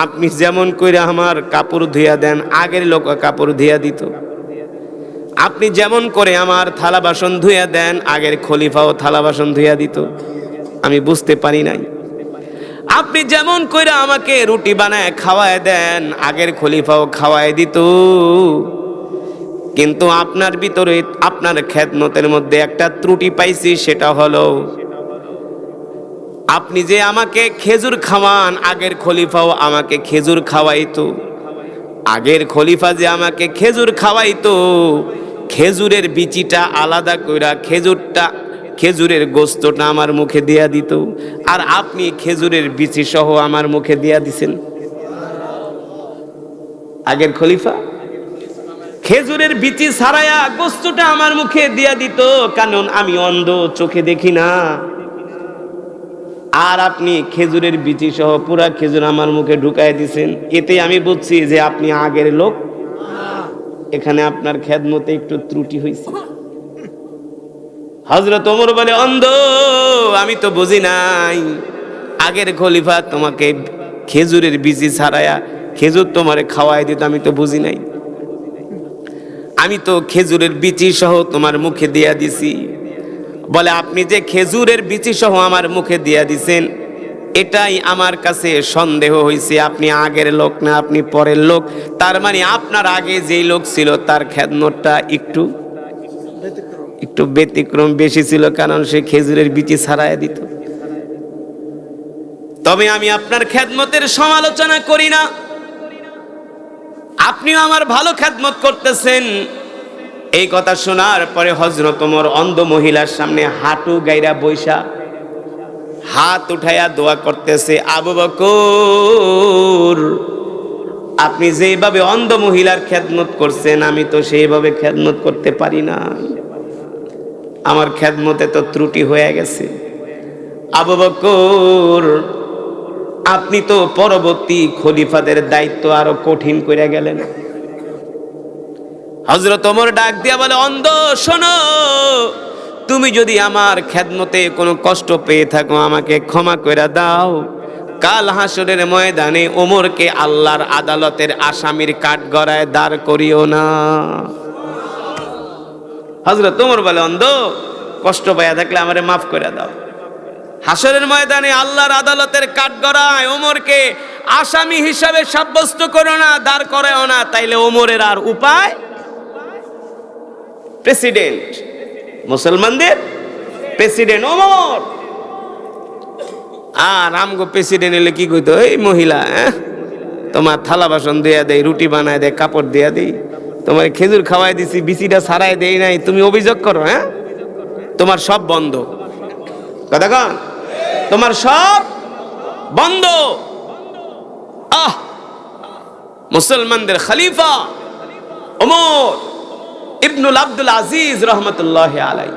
আপনি যেমন করে আমার কাপড় ধুইয়া দেন, আগের লোক কাপড় ধুইয়া দিত। আপনি যেমন করে আমার থালা বাসন ধুইয়া দেন, আগের খলিফাও থালা বাসন ধুইয়া দিত। আমি বুঝতে পারি নাই। আপনি যেমন করে আমাকে রুটি বানায় খাওয়ায় দেন, আগের খলিফাও খাওয়ায় দিত। কিন্তু আপনার ভিতরে, আপনার খেদমতের মধ্যে একটা ত্রুটি পাইছি, সেটা হলো আপনি যে আমাকে খেজুর খাওয়ান, আগের খলিফাও আমাকে খেজুর খাওয়াইতো। আগের খলিফা যে আমাকে খেজুর খাওয়াইতো, খেজুরের বিচিটা আলাদা কইরা খেজুরের গোস্তটা আমার মুখে দিয়া দিত, আর আপনি খেজুরের বিচি সহ আমার মুখে দিয়া দিছেন। আগের খলিফা খেজুরের বিচি ছাড়ায়া গোস্তটা আমার মুখে দিয়া দিত, কারণ আমি অন্ধ, চোখে দেখি না। আর আপনি খেজুরের বিচি সহ পুরা খেজুর আমার মুখে ঢুকায় দিছেন। এতে আমি বুঝছি যে আপনি আগের লোক। এখানে আপনার খেদমতে একটু ত্রুটি হয়েছে। হযরত ওমর বলে, অন্ধ আমি তো বুঝি নাই, আগের খলিফা তোমাকে খেজুরের বিচি ছাড়ায়া খেজুর তোমারে খাওয়াই দিত, আমি তো বুঝি নাই। আমি তো খেজুরের বিচি সহ তোমার মুখে দিয়া দিছি। বলে, আপনি যে খেজুরের বিচি সহ আমার মুখে দিয়া দিছেন, এটাই আমার কাছে সন্দেহ হয়েছে আপনি আগের লোক না, আপনি পরের লোক। তার মানে আপনার আগে যেই লোক ছিল তার খেদমতটা একটু ব্যতিক্রম বেশি ছিল, কারণ সে খেজুরের বিচি ছাড়াই দিত। তবে আমি আপনার খেদমতের সমালোচনা করি না, আপনিও আমার ভালো খেদমত করতেছেন। এই কথা শোনার পরে হযরত ওমর অন্ধ মহিলার সামনে হাঁটু গাইরা বৈশা হাত উঠাইয়া দোয়া করতেছে, আবু বকর, আপনি যেভাবে অন্ধ মহিলার খেদমত করছেন আমি তো সেইভাবে খেদমত করতে পারি না, আমার খেদমতে তো ত্রুটি হয়ে গেছে। আবু বকর, আপনি তো পরবর্তী খলিফাদের দায়িত্ব আরো কঠিন করে গেলেন। হযরত ওমর ডাক দিয়া বলে, অন্ধ শোনো, তুমি যদি আমার খেদমতে কোনো কষ্ট পেয়ে থাকো আমাকে ক্ষমা করে দাও। কাল হাসরের ময়দানে ওমরকে আল্লাহর আদালতের আসামির কাঠগড়ায় দাঁড় করিও না। হযরত ওমর বলে, অন্ধ কষ্ট পাইয়া থাকলে আমারে মাফ করে দাও। হাসরের ময়দানে আল্লাহর আদালতের কাঠগড়ায় ওমরকে আসামি হিসাবে সাব্যস্ত করো না, দাঁড় করাও না, তাইলে ওমরের আর উপায়? প্রেসিডেন্ট, মুসলমানদের প্রেসিডেন্ট ওমর। আর আমগো প্রেসিডেন্ট এলে কি কইতো, এই মহিলা তোমার থালা বাসন দিয়া দেয়, রুটি বানায় দেয়, কাপড় দিয়া দেই, তোমার খেজুর খাওয়াই দিছি, বিচিটা ছাড়াই দেই নাই, তুমি অভিযোগ করো, তোমার সব বন্ধ। কথা কন, তোমার সব বন্ধ। মুসলমানদের খলিফা ওমর ইবনুল আব্দুল আজিজ রহমতুল্লাহ আলাই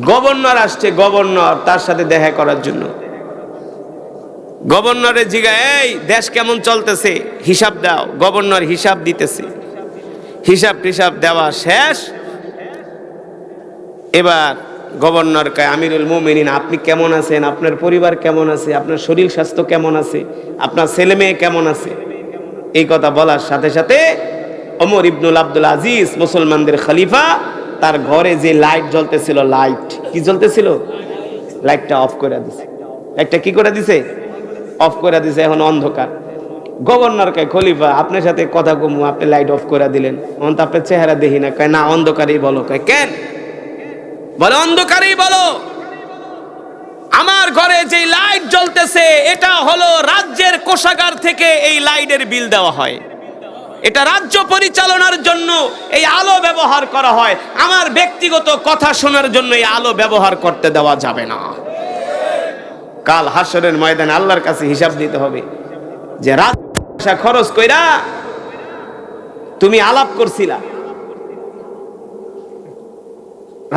গভর্নর আসছে, গভর্নর তার সাথে দেখা করার জন্য। গভর্নরের জিগায়, এই দেশ কেমন চলতেছে, হিসাব দাও। গভর্নর হিসাব দিতেছে, হিসাব টিসাব দেওয়া শেষ। এবার গভর্নর কয়, আমিরুল মুমিনিন আপনি কেমন আছেন, আপনার পরিবার কেমন আছে, আপনার শরীর স্বাস্থ্য কেমন আছে, আপনার ছেলে মেয়ে কেমন আছে। এই কথা বলার সাথে সাথে ওমর ইবনুল আব্দুল আজিজ মুসলমানদের খলিফা, তার ঘরে যে লাইট জ্বলতেছিল, লাইট কি জ্বলতেছিল, লাইটটা অফ করে দিছে। লাইটটা কি করে দিছে, অফ করে দিছে। এখন অন্ধকার। গভর্নর কয়, খলিফা আপনার সাথে কথা কমু, আপনি লাইট অফ করে দিলেন, এখন তো আপনার চেহারা দেখি না। কয়, না অন্ধকারেই বলো। কয়, কেন? বলে, অন্ধকারেই বলো। আমার ঘরে যে লাইট জ্বলতেছে এটা হলো রাজ্যের কোষাগার থেকে এই লাইটের বিল দেওয়া হয়, এটা রাজ্য পরিচালনার জন্য এই আলো ব্যবহার করা হয়, আমার ব্যক্তিগত কথা শোনার জন্য এই আলো ব্যবহার করতে দেওয়া যাবে না। কাল হাসরের ময়দানে আল্লাহর কাছে হিসাব দিতে হবে যে রাত খরচ কইরা তুমি আলাপ করছিলা,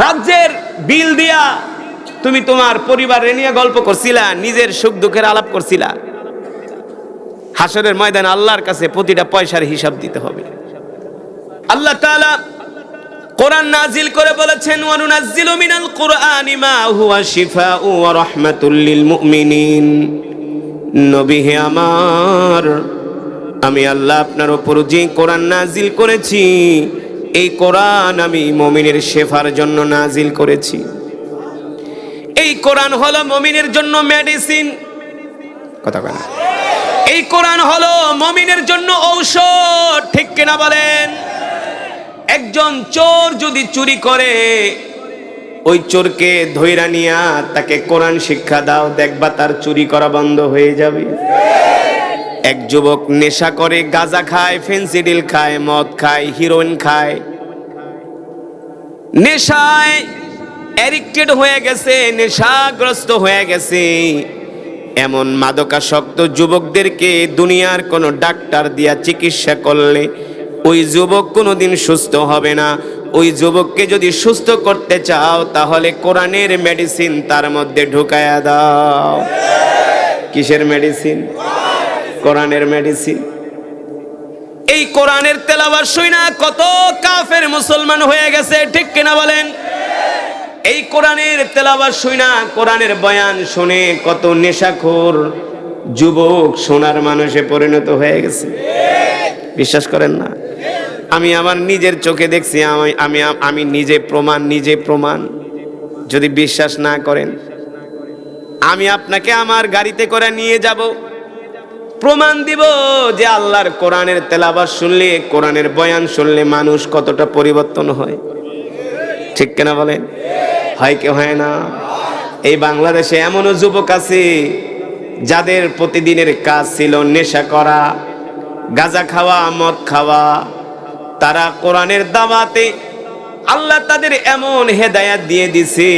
রাজ্যের বিল দিয়া তুমি তোমার পরিবারে নিয়ে গল্প করছিলা, নিজের সুখ দুঃখের আলাপ করছিলা। হাসরের ময়দানে আল্লাহর কাছে প্রতিটা পয়সার হিসাব দিতে হবে। আল্লাহ তাআলা কোরআন নাজিল করে বলেছেন, ওয়া নুনাজ্জিলু মিনাল কুরআনি মা হুয়া শিফাউ ওয়া রাহমাতুল লিল মুমিনিন। নবী হে আমার, আমি আল্লাহ আপনার উপর যে কোরআন নাজিল করেছি, এই কোরআন আমি মুমিনের শেফার জন্য নাজিল করেছি। এই কোরআন হলো মুমিনের জন্য মেডিসিন। কথা বলেন, এই কোরআন হলো মুমিনের জন্য ঔষধ। ঠিক কিনা বলেন? একজন চোর যদি চুরি করে, ওই চোরকে ধইরা নিয়া তাকে কোরআন শিক্ষা দাও, দেখবা তার চুরি করা বন্ধ হয়ে যাবে। এক যুবক নেশা করে, গাঁজা খায়, ফেন্সিডিল খায়, মদ খায়, হিরোইন খায়, নেশায় অ্যাডিক্টেড হয়ে গেছে, নেশাগ্রস্ত হয়ে গেছে। এমন মাদকাসক্ত যুবকদেরকে দুনিয়ার কোনো ডাক্তার দিয়া চিকিৎসা করলে ওই যুবক কোনোদিন সুস্থ হবে না। ওই যুবককে যদি সুস্থ করতে চাও, তাহলে কোরআনের মেডিসিন তার মধ্যে ঢুকায়া দাও। কিসের মেডিসিন? কোরআনের মেডিসিন। এই কোরআনের তেলাওয়াত শুনে কত কাফের মুসলমান হয়ে গেছে। ঠিক কিনা বলেন? এই কোরআনের তেলাওয়াত শুনে, কোরআনের বয়ান শুনে কত নেশাখোর যুবক সোনার মানুষে পরিণত হয়ে গেছে। বিশ্বাস করেন না? আমি আমার নিজের চোখে দেখছি, আমি নিজে প্রমাণ। যদি বিশ্বাস না করেন, আমি আপনাকে আমার গাড়িতে করে নিয়ে যাব, প্রমাণ দিব যে আল্লাহর কোরআনের তেলাওয়াত শুনলে, কোরআনের বয়ান শুনলে মানুষ কতটা পরিবর্তন হয়। ঠিক কিনা বলেন? হয় কি হয় না? এই বাংলাদেশে এমনও যুবক আছে যাদের প্রতিদিনের কাজ ছিল নেশা করা, গাঁজা খাওয়া, মদ খাওয়া। তারা কোরআনের দাওয়াতে আল্লাহ তাদের এমন হেদায়েত দিয়ে দিছে,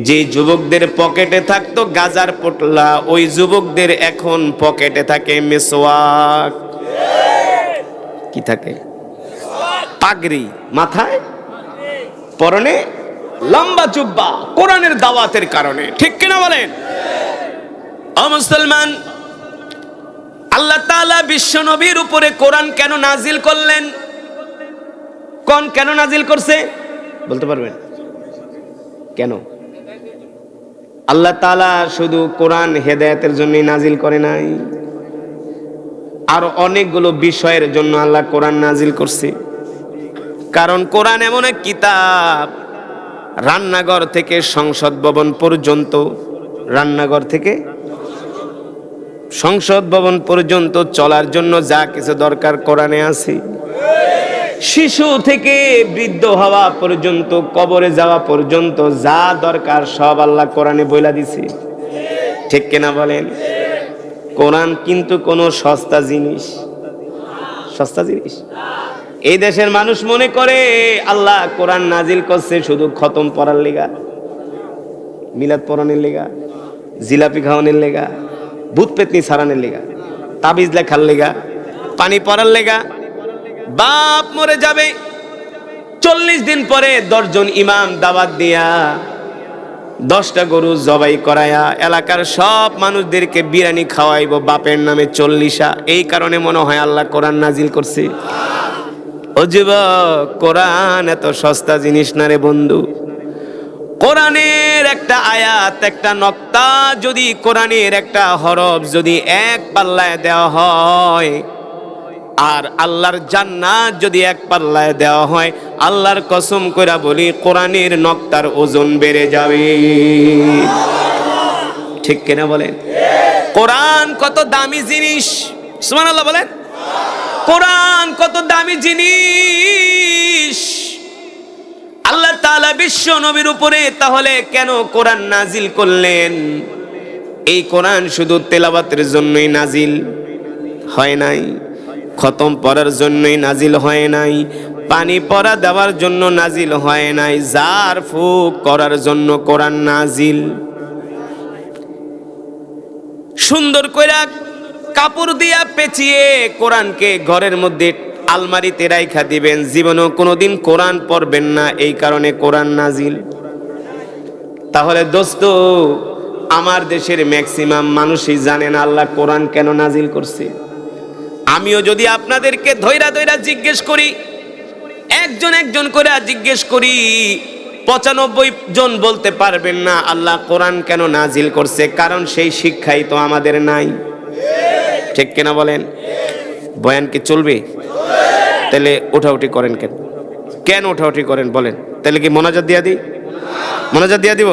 যে যুবকদের পকেটে থাকতো গাজার পোটলা, ওই যুবকদের এখন পকেটে থাকে মিসওয়াক। কি থাকে? পাগড়ি মাথায়, পরনে লম্বা জুব্বা, কোরআনের দাওয়াতের কারণে। ঠিক কিনা বলেন? ও মুসলমান, আল্লাহ তাআলা বিশ্ব নবীর উপরে কোরআন কেন নাজিল করলেন? কেন নাজিল করছে বলতে পারবেন? কেন? আল্লাহ তাআলা শুধু কোরআন হেদায়েতের জন্যই নাজিল করে নাই, আরো অনেকগুলো বিষয়ের জন্য আল্লাহ কোরআন নাজিল করছে। কারণ কোরআন এমন এক কিতাব, রান্নাঘর থেকে সংসদ ভবন পর্যন্ত, রান্নাঘর থেকে সংসদ ভবন পর্যন্ত চলার জন্য যা কিছু দরকার কোরআনে আছে। শিশু থেকে বৃদ্ধ হওয়া পর্যন্ত, কবরে যাওয়া পর্যন্ত যা দরকার সব আল্লাহ কোরআনে বইলা দিছে। ঠিক কিনা বলেন? কোরআন কিন্তু কোনো সস্তা জিনিস, সস্তা জিনিস। এই দেশের মানুষ মনে করে আল্লাহ কোরআন নাজিল করছে শুধু খতম পড়ার লেগা, মিলাদ পড়ানোর লেগা, জিলাপি খাওয়ানোর লেগা, ভূত পেতনি সারানোর লেগা, তাবিজ লেখার লেগা, পানি পড়ার লেগা। বাপ মরে যাবে, 40 দিন পরে 10 জন ইমাম দাওয়াত দিয়া 10টা গরু জবাই করায়া এলাকার সব মানুষদেরকে বিরিয়ানি খাওয়াইব বাপের নামে 40টা। এই কারণে মনে হয় আল্লাহ কোরআন নাজিল করছে। ও যুবক, কোরআন এত সস্তা জিনিস না রে বন্ধু। কোরআনের একটা আয়াত, একটা নক্তা যদি, কোরআনের একটা হরফ যদি এক পাল্লায় দেওয়া হয়, আর আল্লাহর জান্নাত যদি এক পাল্লায় দেওয়া হয়, আল্লাহর কসম কইরা বলি কোরআনের নক্তার ওজন বেড়ে যাবে। ঠিক কিনা বলেন? কোরআন কত দামি জিনিস, সুবহানাল্লাহ বলেন। কোরআন কত দামি জিনিস। আল্লাহ তাআলা বিশ্ব নবীর উপরে তাহলে কেন কোরআন নাজিল করলেন? এই কোরআন শুধু তেলাওয়াতের জন্যই নাজিল হয় নাই, খতম পড়ার জন্যই নাজিল হয় নাই, পানি পড়া দেওয়ার জন্য নাজিল হয় নাই, জার ফুক করার জন্য কোরআন নাজিল। সুন্দর কইরা কাপড় দিয়া পেঁচিয়ে কোরআনকে ঘরের মধ্যে আলমারিতে রাইখা দিবেন, জীবনেও কোনোদিন কোরআন পড়বেন না, এই কারণে কোরআন নাজিল। তাহলে দোস্ত, আমার দেশের ম্যাক্সিমাম মানুষই জানে না আল্লাহ কোরআন কেন নাজিল করছে। আমিও যদি আপনাদেরকে ধৈরা ধৈরা জিজ্ঞেস করি, একজন একজন করে জিজ্ঞেস করি, 95 জন বলতে পারবেন না আল্লাহ কোরআন কেন নাজিল করছে, কারণ সেই শিক্ষাই তো আমাদের নাই। ঠিক কিনা বলেন? বয়ান কি চলবে? তাহলে ওঠাউঠি করেন কেন? কেন ওঠাউঠি করেন বলেন? তাহলে কি মোনাজাত দিয়া দিই? মোনাজাত দিয়া দিব?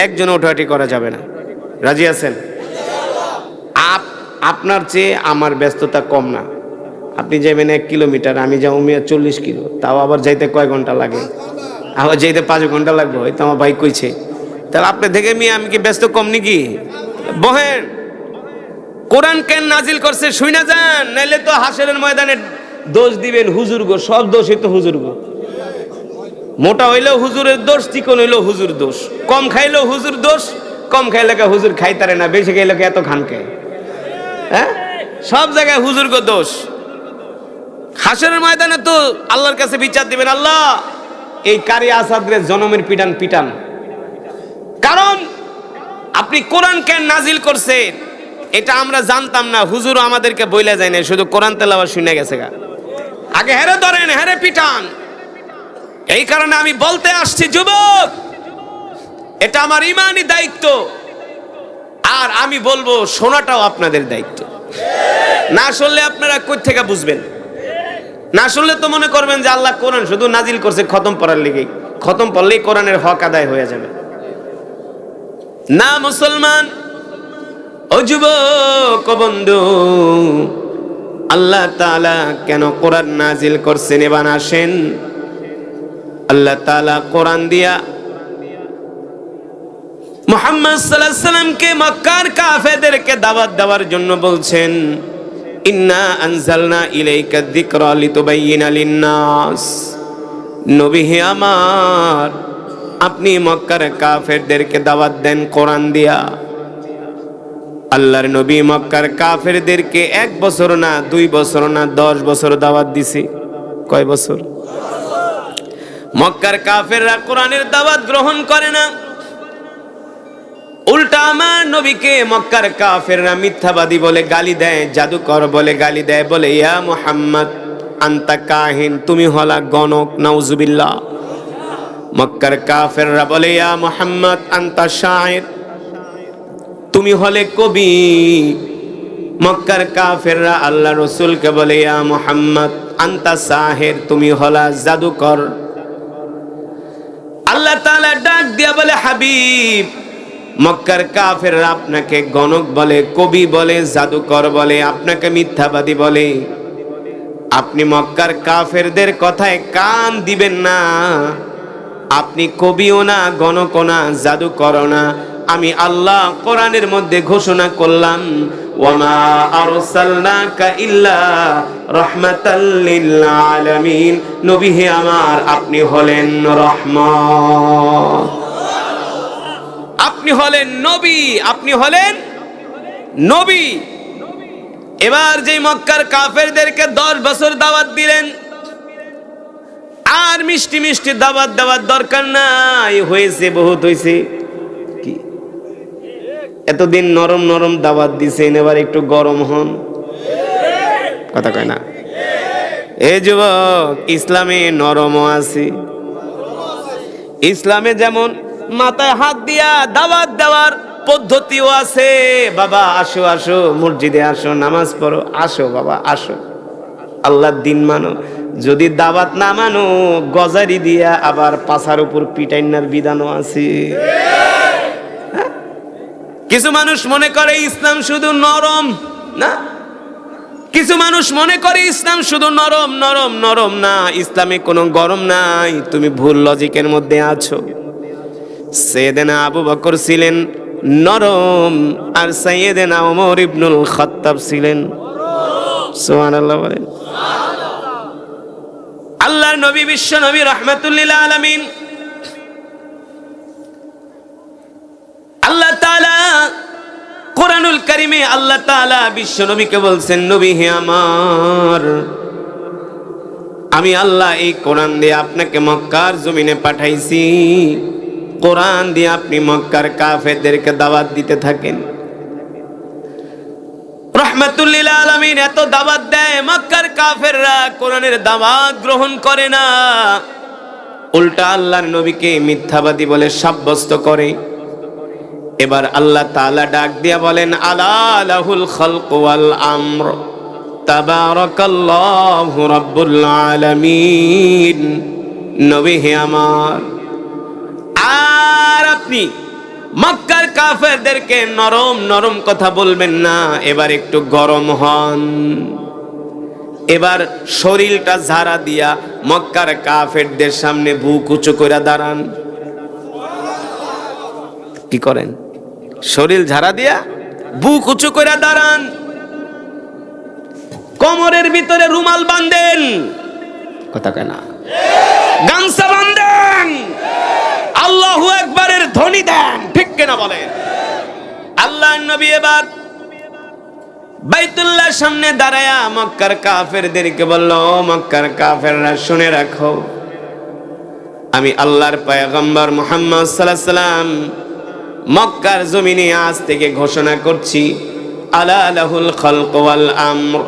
একজন ওঠাউঠি করা যাবে না। রাজি আছেন? আপনার চেয়ে আমার ব্যস্ততা কম না। আপনি যাবেন 1 কিলোমিটার, আমি যাবো 40 কিলো, তাও আবার যাইতে কয় ঘন্টা লাগে? আবার যাইতে 5 ঘন্টা লাগবে, হয়তো আমার ভাই কইছে। তাহলে আপনি দেখে আমি কি ব্যস্ত কম নাকি? বহেন, কোরআন কেন নাজিল করছে শুইনা যান, নাইলে তো হাসরের ময়দানে দোষ দিবেন হুজুর গো। সব দোষই তো হুজুর গো। মোটা হইলেও হুজুরের দোষ, চিকন হইলেও হুজুর দোষ, কম খাইলেও হুজুর দোষ, কম খাইলে হুজুর খাইতারে না, বেশি খাইলে এত খান খায়। হ্যাঁ, সব জায়গায় হুজুর গো দোষ। হাসরের ময়দানে তো আল্লাহর কাছে বিচার দিবেন, আল্লাহ এই কারি আসাদের জনমের পিটান পিটান, কারণ আপনি কোরআন কেন নাজিল করছেন এটা আমরা জানতাম না, হুজুরও আমাদেরকে বইলা যায় না, শুধু কোরআন তেলাওয়াত শুনে গেছে গা। আগে হেরে ধরেন, হেরে পিটান। এই কারণে আমি বলতে আসছি, যুবক, এটা আমার ইমানি দায়িত্ব, আর আমি বলবো শোনাটাও আপনাদের দায়িত্ব। না শুনলে আপনারা কই থেকে বুঝবেন? না শুনলে তো মনে করবেন যে আল্লাহ কোরআন শুধু নাজিল করছে খতম পড়ার লেগে, খতম পড়লেই কোরআনের হক আদায় হয়ে যাবে। না মুসলমান, ও যুবক, ও বন্ধু, আল্লাহ তাআলা কেন কোরআন নাজিল করছেন এবার আসেন। আল্লাহ তাআলা কোরআন দিয়া মুহাম্মদ সাল্লাল্লাহু আলাইহি সাল্লামকে মক্কার কাফেরদেরকে দাওয়াত দেওয়ার জন্য বলছেন, ইন্না আনজালনা ইলাইকা যিকরা লিতুবাইয়িনা লিন-নাস। নবী হে আমার, আপনি মক্কার কাফেরদেরকে দাওয়াত দেন কোরআন দিয়া। আল্লাহর নবী মক্কার কাফেরদেরকে 1 বছর না, 2 বছর না, 10 বছর দাওয়াত দিছে। কয় বছর? মক্কার কাফেররা কোরআনের দাওয়াত গ্রহণ করে না, উল্টা আমার নবীকে মক্কার কাফেররা মিথ্যাবাদী বলে গালি দেয়, জাদুকর বলে গালি দেয়, বলে ইয়া মুহাম্মদ আনতা কাহিন, তুমি হলা গণক। নাউজুবিল্লাহ। মক্কার কাফেররা বলে ইয়া মুহাম্মদ আনতা শায়ের, তুমি হলে কবি। মক্কার কাফেররা আল্লাহ রাসূলকে বলে ইয়া মুহাম্মদ আনতা সাহির, তুমি হলা জাদুকর। আল্লাহ তাআলা ডাক দিয়া বলে, হাবিব, মক্কার কাফেররা আপনাকে গণক বলে, কবি বলে, জাদুকর বলে, আপনাকে মিথ্যাবাদী বলে। আপনি মক্কার কাফেরদের কথায় কান দিবেন না। আপনি কবিও না, গণকও না, জাদুকরও না। আমি আল্লাহ কোরআনের মধ্যে ঘোষণা করলাম, ওয়ামা আরসালনাকা ইল্লা রাহমাতাল লিল আলামিন। নবী হে আমার, আপনি হলেন রহমত। আপনি হলেন নবী, আপনি হলেন নবী। এবার যে মক্কার কাফেরদেরকে 10 বছর দাওয়াত দিলেন, আর মিষ্টি মিষ্টি দাওয়াত দেওয়ার দরকার নাই, হয়েছে, বহুত হয়েছে। কি এতদিন নরম নরম দাওয়াত দিছেন, এবার একটু গরম হন। কথা কয় না? এই যুবক, ইসলামে নরমও আছে। ইসলামে যেমন মাথায় হাত দিয়া দাওয়াত দেওয়ার পদ্ধতিও আছে। বাবা আসো আসো, মসজিদে আসো, নামাজ পড়ো, আসো বাবা আসো, আল্লাহর দিন মানো। যদি দাওয়াত না মানো, গজারি দিয়া আবার পাছার উপর পিটাইনার বিধানও আছে। কিছু মানুষ মনে করে ইসলাম শুধু নরম, না। কিছু মানুষ মনে করে ইসলাম শুধু নরম নরম নরম। না, ইসলামে কোনো গরম নাই। তুমি ভুল লজিকের মধ্যে আছো। সাইয়েদনা আবু বকর ছিলেন নরম, আর সাইয়েদনা ওমর ইবনুল খাত্তাব ছিলেন সুবহানাল্লাহ বলেন। আল্লাহর নবী, বিশ্ব নবী, রাহমাতুল লিল আলামিন, আল্লাহ তাআলা কোরআনুল কারীমে আল্লাহ তাআলা বিশ্ব নবীকে বলছেন, নবী হে আমার, আমি আল্লাহ এই কোরআন দিয়ে আপনাকে মক্কার জমিনে পাঠাইছি। কোরআন দিয়ে আপনি মক্কার কাফেরদেরকে দাওয়াত দিতে থাকেন। রাহমাতুল লিল আলামিন এত দাওয়াত দেয়, মক্কার কাফেররা কোরআনের দাওয়াত গ্রহণ করে না, উল্টা আল্লাহর নবীকে মিথ্যাবাদী বলে সাব্যস্ত করে। এবার আল্লাহ তাআলা ডাক দিয়া বলেন, আলা লাহুল খালকু ওয়াল আমর, তাবারাকাল্লাহু রাব্বুল আলামিন। নবী হে আমার, আর আপনি মক্কার কাফেরদেরকে নরম নরম কথা বলবেন না, এবার একটু গরম হন। এবার শরীরটা ঝাড়া দিয়া মক্কার কাফেরদের সামনে বুক উঁচু করে দাঁড়ান। কি করেন? শরীর ঝাড়া দিয়া বুক উঁচু করে দাঁড়ান। কোমরের ভিতরে রুমাল বাঁধেন। কথা কয় না? গামছা বাঁধেন। আল্লাহু আকবারের ধ্বনি দেন। ঠিক কিনা বলেন? আল্লাহর নবী এবার বাইতুল্লাহর সামনে দাঁড়ায়া মক্কার কাফেরদেরকে বলল, মক্কার কাফেররা শুনে রাখো, আমি আল্লাহর পয়গম্বর মুহাম্মদ সাল্লাল্লাহু আলাইহি সাল্লাম মক্কার জমিনে আজ থেকে ঘোষণা করছি, আলা লাহুল খালকু ওয়াল আমর,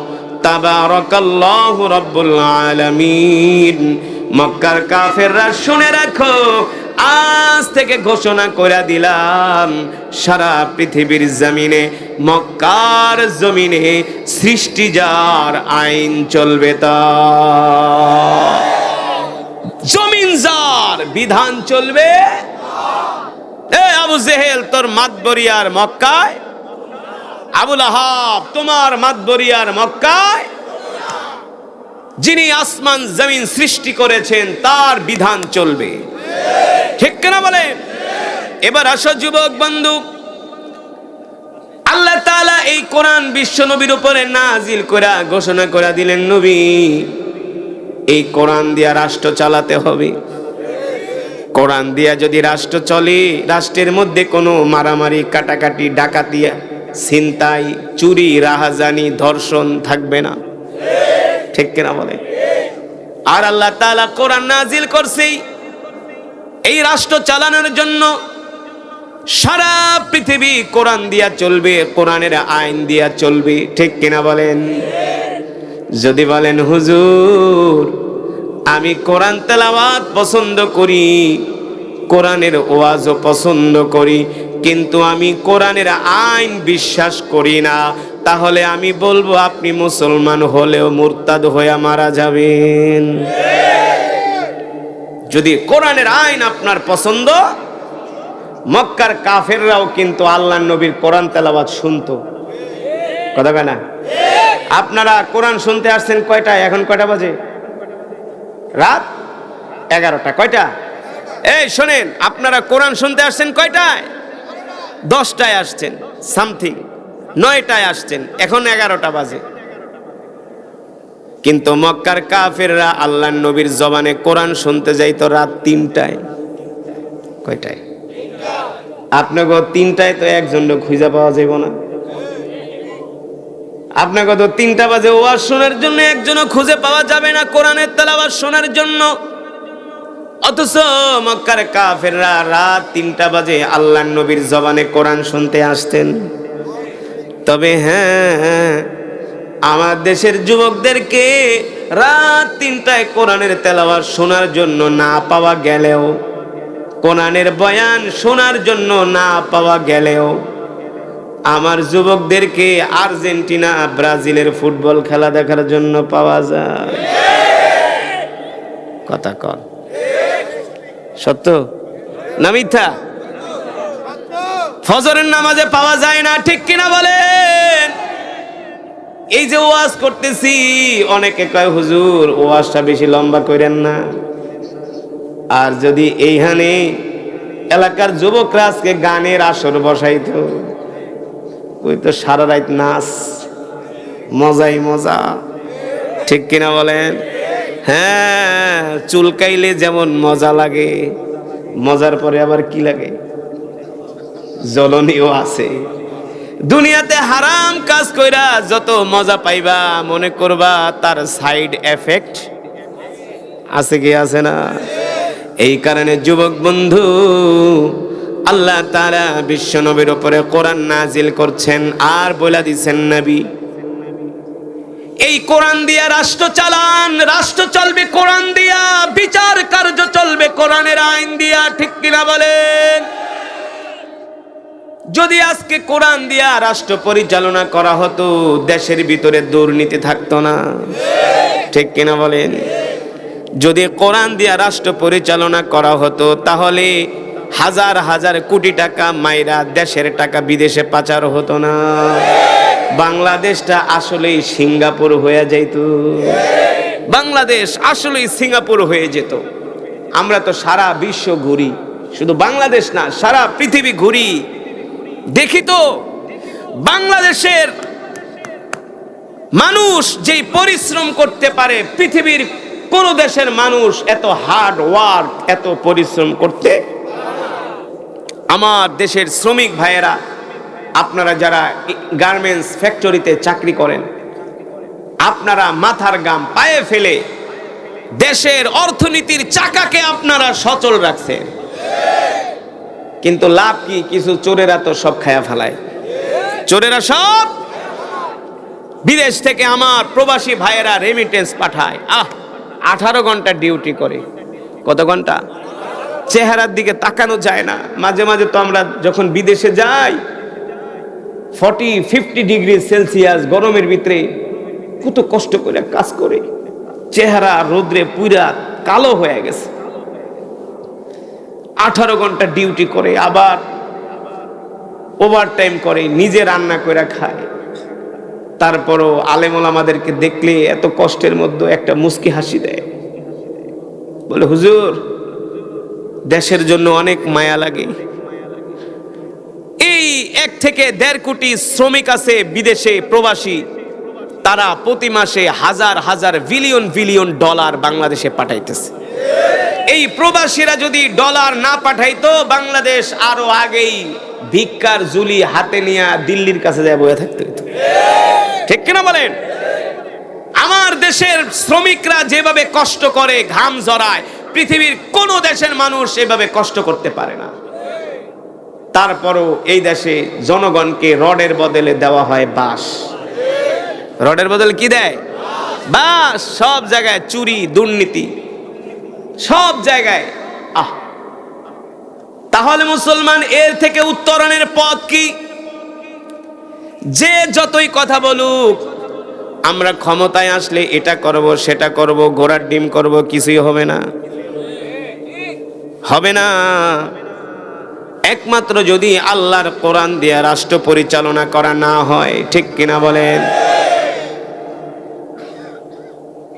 তাবারাকাল্লাহু রাব্বুল আলামিন। মক্কার কাফেররা শুনে রাখো, আজ থেকে ঘোষণা করে দিলাম, সারা পৃথিবীর জমিনে, মক্কার জমিনে সৃষ্টি যার, আইন চলবে তার, জমিন যার, বিধান চলবে। এ আবু জেহেল, তোর মাতবরিয়ার মক্কায়, আবুল আহাব তোমার মাতবরিয়ার মক্কায়, যিনি আসমান জমিন সৃষ্টি করেছেন তার বিধান চলবে। ঠিক কিনা বলে? এবার আসো যুবক বন্ধু, আল্লাহ তাআলা এই কোরআন বিশ্ব নবীর উপরে নাজিল করে ঘোষণা করে দিলেন, নবী এই কোরআন দিয়া রাষ্ট্র চালাতে হবে। কোরআন দিয়া যদি রাষ্ট্র চলে, রাষ্ট্রের মধ্যে কোনো মারামারি, কাটাকাটি, ডাকাতি, ছিনতাই, চুরি, রাহাজানি, ধর্ষণ থাকবে না। ঠিক কিনা বলে? আর আল্লাহ তাআলা কোরআন নাজিল করছে এই রাষ্ট্র চালানোর জন্য। সারা পৃথিবী কোরআন দিয়া চলবে, কোরআনের আইন দিয়া চলবে। ঠিক কিনা বলেন? যদি বলেন হুজুর আমি কোরআন তেলাওয়াত পছন্দ করি, কোরআনের ওয়াজও পছন্দ করি, কিন্তু আমি কোরআনের আইন বিশ্বাস করি না, তাহলে আমি বলবো আপনি মুসলমান হলেও মুরতাদ হয়ে মারা যাবেন। যদি কোরআনের আইন আপনার পছন্দ, মক্কার কাফেররাও কিন্তু আল্লাহর নবীর কোরআন তেলাওয়াত শুনতো। কথা কয় না? আপনারা কোরআন শুনতে আসছেন কয়টায়? এখন কয়টা বাজে? রাত 11টা। কয়টা? এই শোনেন, আপনারা কোরআন শুনতে আসছেন কয়টায়? 10টায় আসছেন সামথিং, 9টায় আসছেন, এখন 11টা বাজে। কিন্তু মক্কার কাফেররা আল্লাহর নবীর জবানে কোরআন শুনতে যাইতো রাত 3টায়। কয়টায়? আপনাকে 3টায় তো একজন খুঁজে পাওয়া যাইব না। আপনাকে তো 3টা বাজে ওয়াজ শোনার জন্য একজনও খুঁজে পাওয়া যাবে না কোরআনের তেলাওয়াত শোনার জন্য। অথচ মক্কার কাফেররা রাত 3টা বাজে আল্লাহর নবীর জবানে কোরআন শুনতে আসতেন। তবে হ্যাঁ, আমার দেশের যুবকদেরকে রাত 3টায় কোরআনের তেলাওয়াত শোনার জন্য না পাওয়া গেলেও, কোরআনের বয়ান শোনার জন্য না পাওয়া গেলেও, আমার যুবকদেরকে আর্জেন্টিনা ব্রাজিলের ফুটবল খেলা দেখার জন্য পাওয়া যায়। কথা কন, সত্য না মিথ্যা? ফজরের নামাজে পাওয়া যায় না, ঠিক কিনা বলেন? এই যে ওয়াজ করতেছি, অনেকে কয় হুজুর ওয়াজটা বেশি লম্বা করেন না। আর যদি এইখানে এলাকার যুবকরা আজকে গানের আসর বসাইতো, ওই তো সারা রাত নাচ, মজাই মজা, ঠিক কিনা বলেন? হ্যাঁ, চুলকাইলে যেমন মজা লাগে, মজার পরে আবার কি লাগে? জ্বলনীয় আছে। দুনিয়াতে হারাম কাজ কইরা যত মজা পাইবা, মনে করবা তার সাইড এফেক্ট আছে কি আছে না? এই কারণে যুবক বন্ধু, আল্লাহ তাআলা বিশ্ব নবীর উপরে কোরআন নাজিল করছেন আর বলে দিচ্ছেন, নবী এই কোরআন দিয়া রাষ্ট্র চালান, রাষ্ট্র চলবে কোরআন দিয়া, বিচার কার্য চলবে কোরআনের আইন দিয়া, ঠিক কিনা বলেন? যদি আজকে কোরআন দিয়া রাষ্ট্র পরিচালনা করা হতো, দেশের ভিতরে দুর্নীতি থাকতো না, ঠিক কিনা বলেন? যদি কোরআন দিয়া রাষ্ট্র পরিচালনা করা হতো, তাহলে হাজার হাজার কোটি টাকা মাইরা দেশের টাকা বিদেশে পাচার হতো না। বাংলাদেশটা আসলেই সিঙ্গাপুর হয়ে যাইত। বাংলাদেশ আসলেই সিঙ্গাপুর হয়ে যেত। আমরা তো সারা বিশ্ব ঘুরি, শুধু বাংলাদেশ না, সারা পৃথিবী ঘুরি, দেখি তো বাংলাদেশের মানুষ যেই পরিশ্রম করতে পারে, পৃথিবীর কোন দেশের মানুষ এত হার্ড ওয়ার্ক, এত পরিশ্রম করতে। আমার দেশের শ্রমিক ভাইয়েরা, আপনারা যারা গার্মেন্টস ফ্যাক্টরিতে চাকরি করেন, আপনারা মাথার ঘাম পায়ে ফেলে দেশের অর্থনীতির চাকাকে আপনারা সচল রাখছেন। কিন্তু লাভ কি? কিছু চোরেরা তো সব খায়া ফেলায়। চোরেরা সব বিদেশ থেকে আমার প্রবাসী ভাইয়েরা রেমিটেন্স পাঠায়। 18 ঘন্টা ডিউটি করে। কত ঘন্টা? চেহারার দিকে তাকানো যায় না। মাঝে মাঝে তো আমরা যখন বিদেশে যাই, 40-50 ডিগ্রি সেলসিয়াস গরমের ভিতরে কত কষ্ট করে কাজ করে, চেহারা রোদ্রে পুরা কালো হয়ে গেছে। 18 ঘন্টা ডিউটি করে, আবার ওভার টাইম করে, নিজে রান্না করে খায়। তারপরও আলেম ওলামাদেরকে দেখলে এত কষ্টের মধ্যে একটা মুস্কি হাসি দেয়, বলে হুজুর দেশের জন্য অনেক মায়া লাগে। এই 1 থেকে 1.5 কোটি শ্রমিক আছে বিদেশে প্রবাসী, তারা প্রতি মাসে হাজার হাজার বিলিয়ন বিলিয়ন ডলার বাংলাদেশে পাঠাইতেছে। এই প্রবাসীরা যদি ডলার না পাঠাইতো, বাংলাদেশ আরো আগেই ভিক্ষার ঝুলি হাতে নিয়ে দিল্লির কাছে যায় বসে থাকতে হতো, ঠিক কিনা বলেন? আমার দেশের শ্রমিকরা যেভাবে কষ্ট করে, ঘাম ঝরায়, পৃথিবীর কোন দেশের মানুষ এভাবে কষ্ট করতে পারে না। তারপরও এই দেশে জনগণকে রডের বদলে দেওয়া হয় বাঁশ। রডের বদলে কি দেয়? বাঁশ। সব জায়গায় চুরি, দুর্নীতি, সব জায়গায়। তাহলে মুসলমান, এর থেকে উত্তরণের পথ কি? যে যতই কথা বলুক, আমরা ক্ষমতায় আসলে এটা করব, সেটা করব, ঘোড়ার ডিম করব, কিছুই হবে না। হবে না। একমাত্র যদি আল্লাহর কোরআন দিয়ে রাষ্ট্র পরিচালনা করা না হয়, ঠিক কিনা বলেন?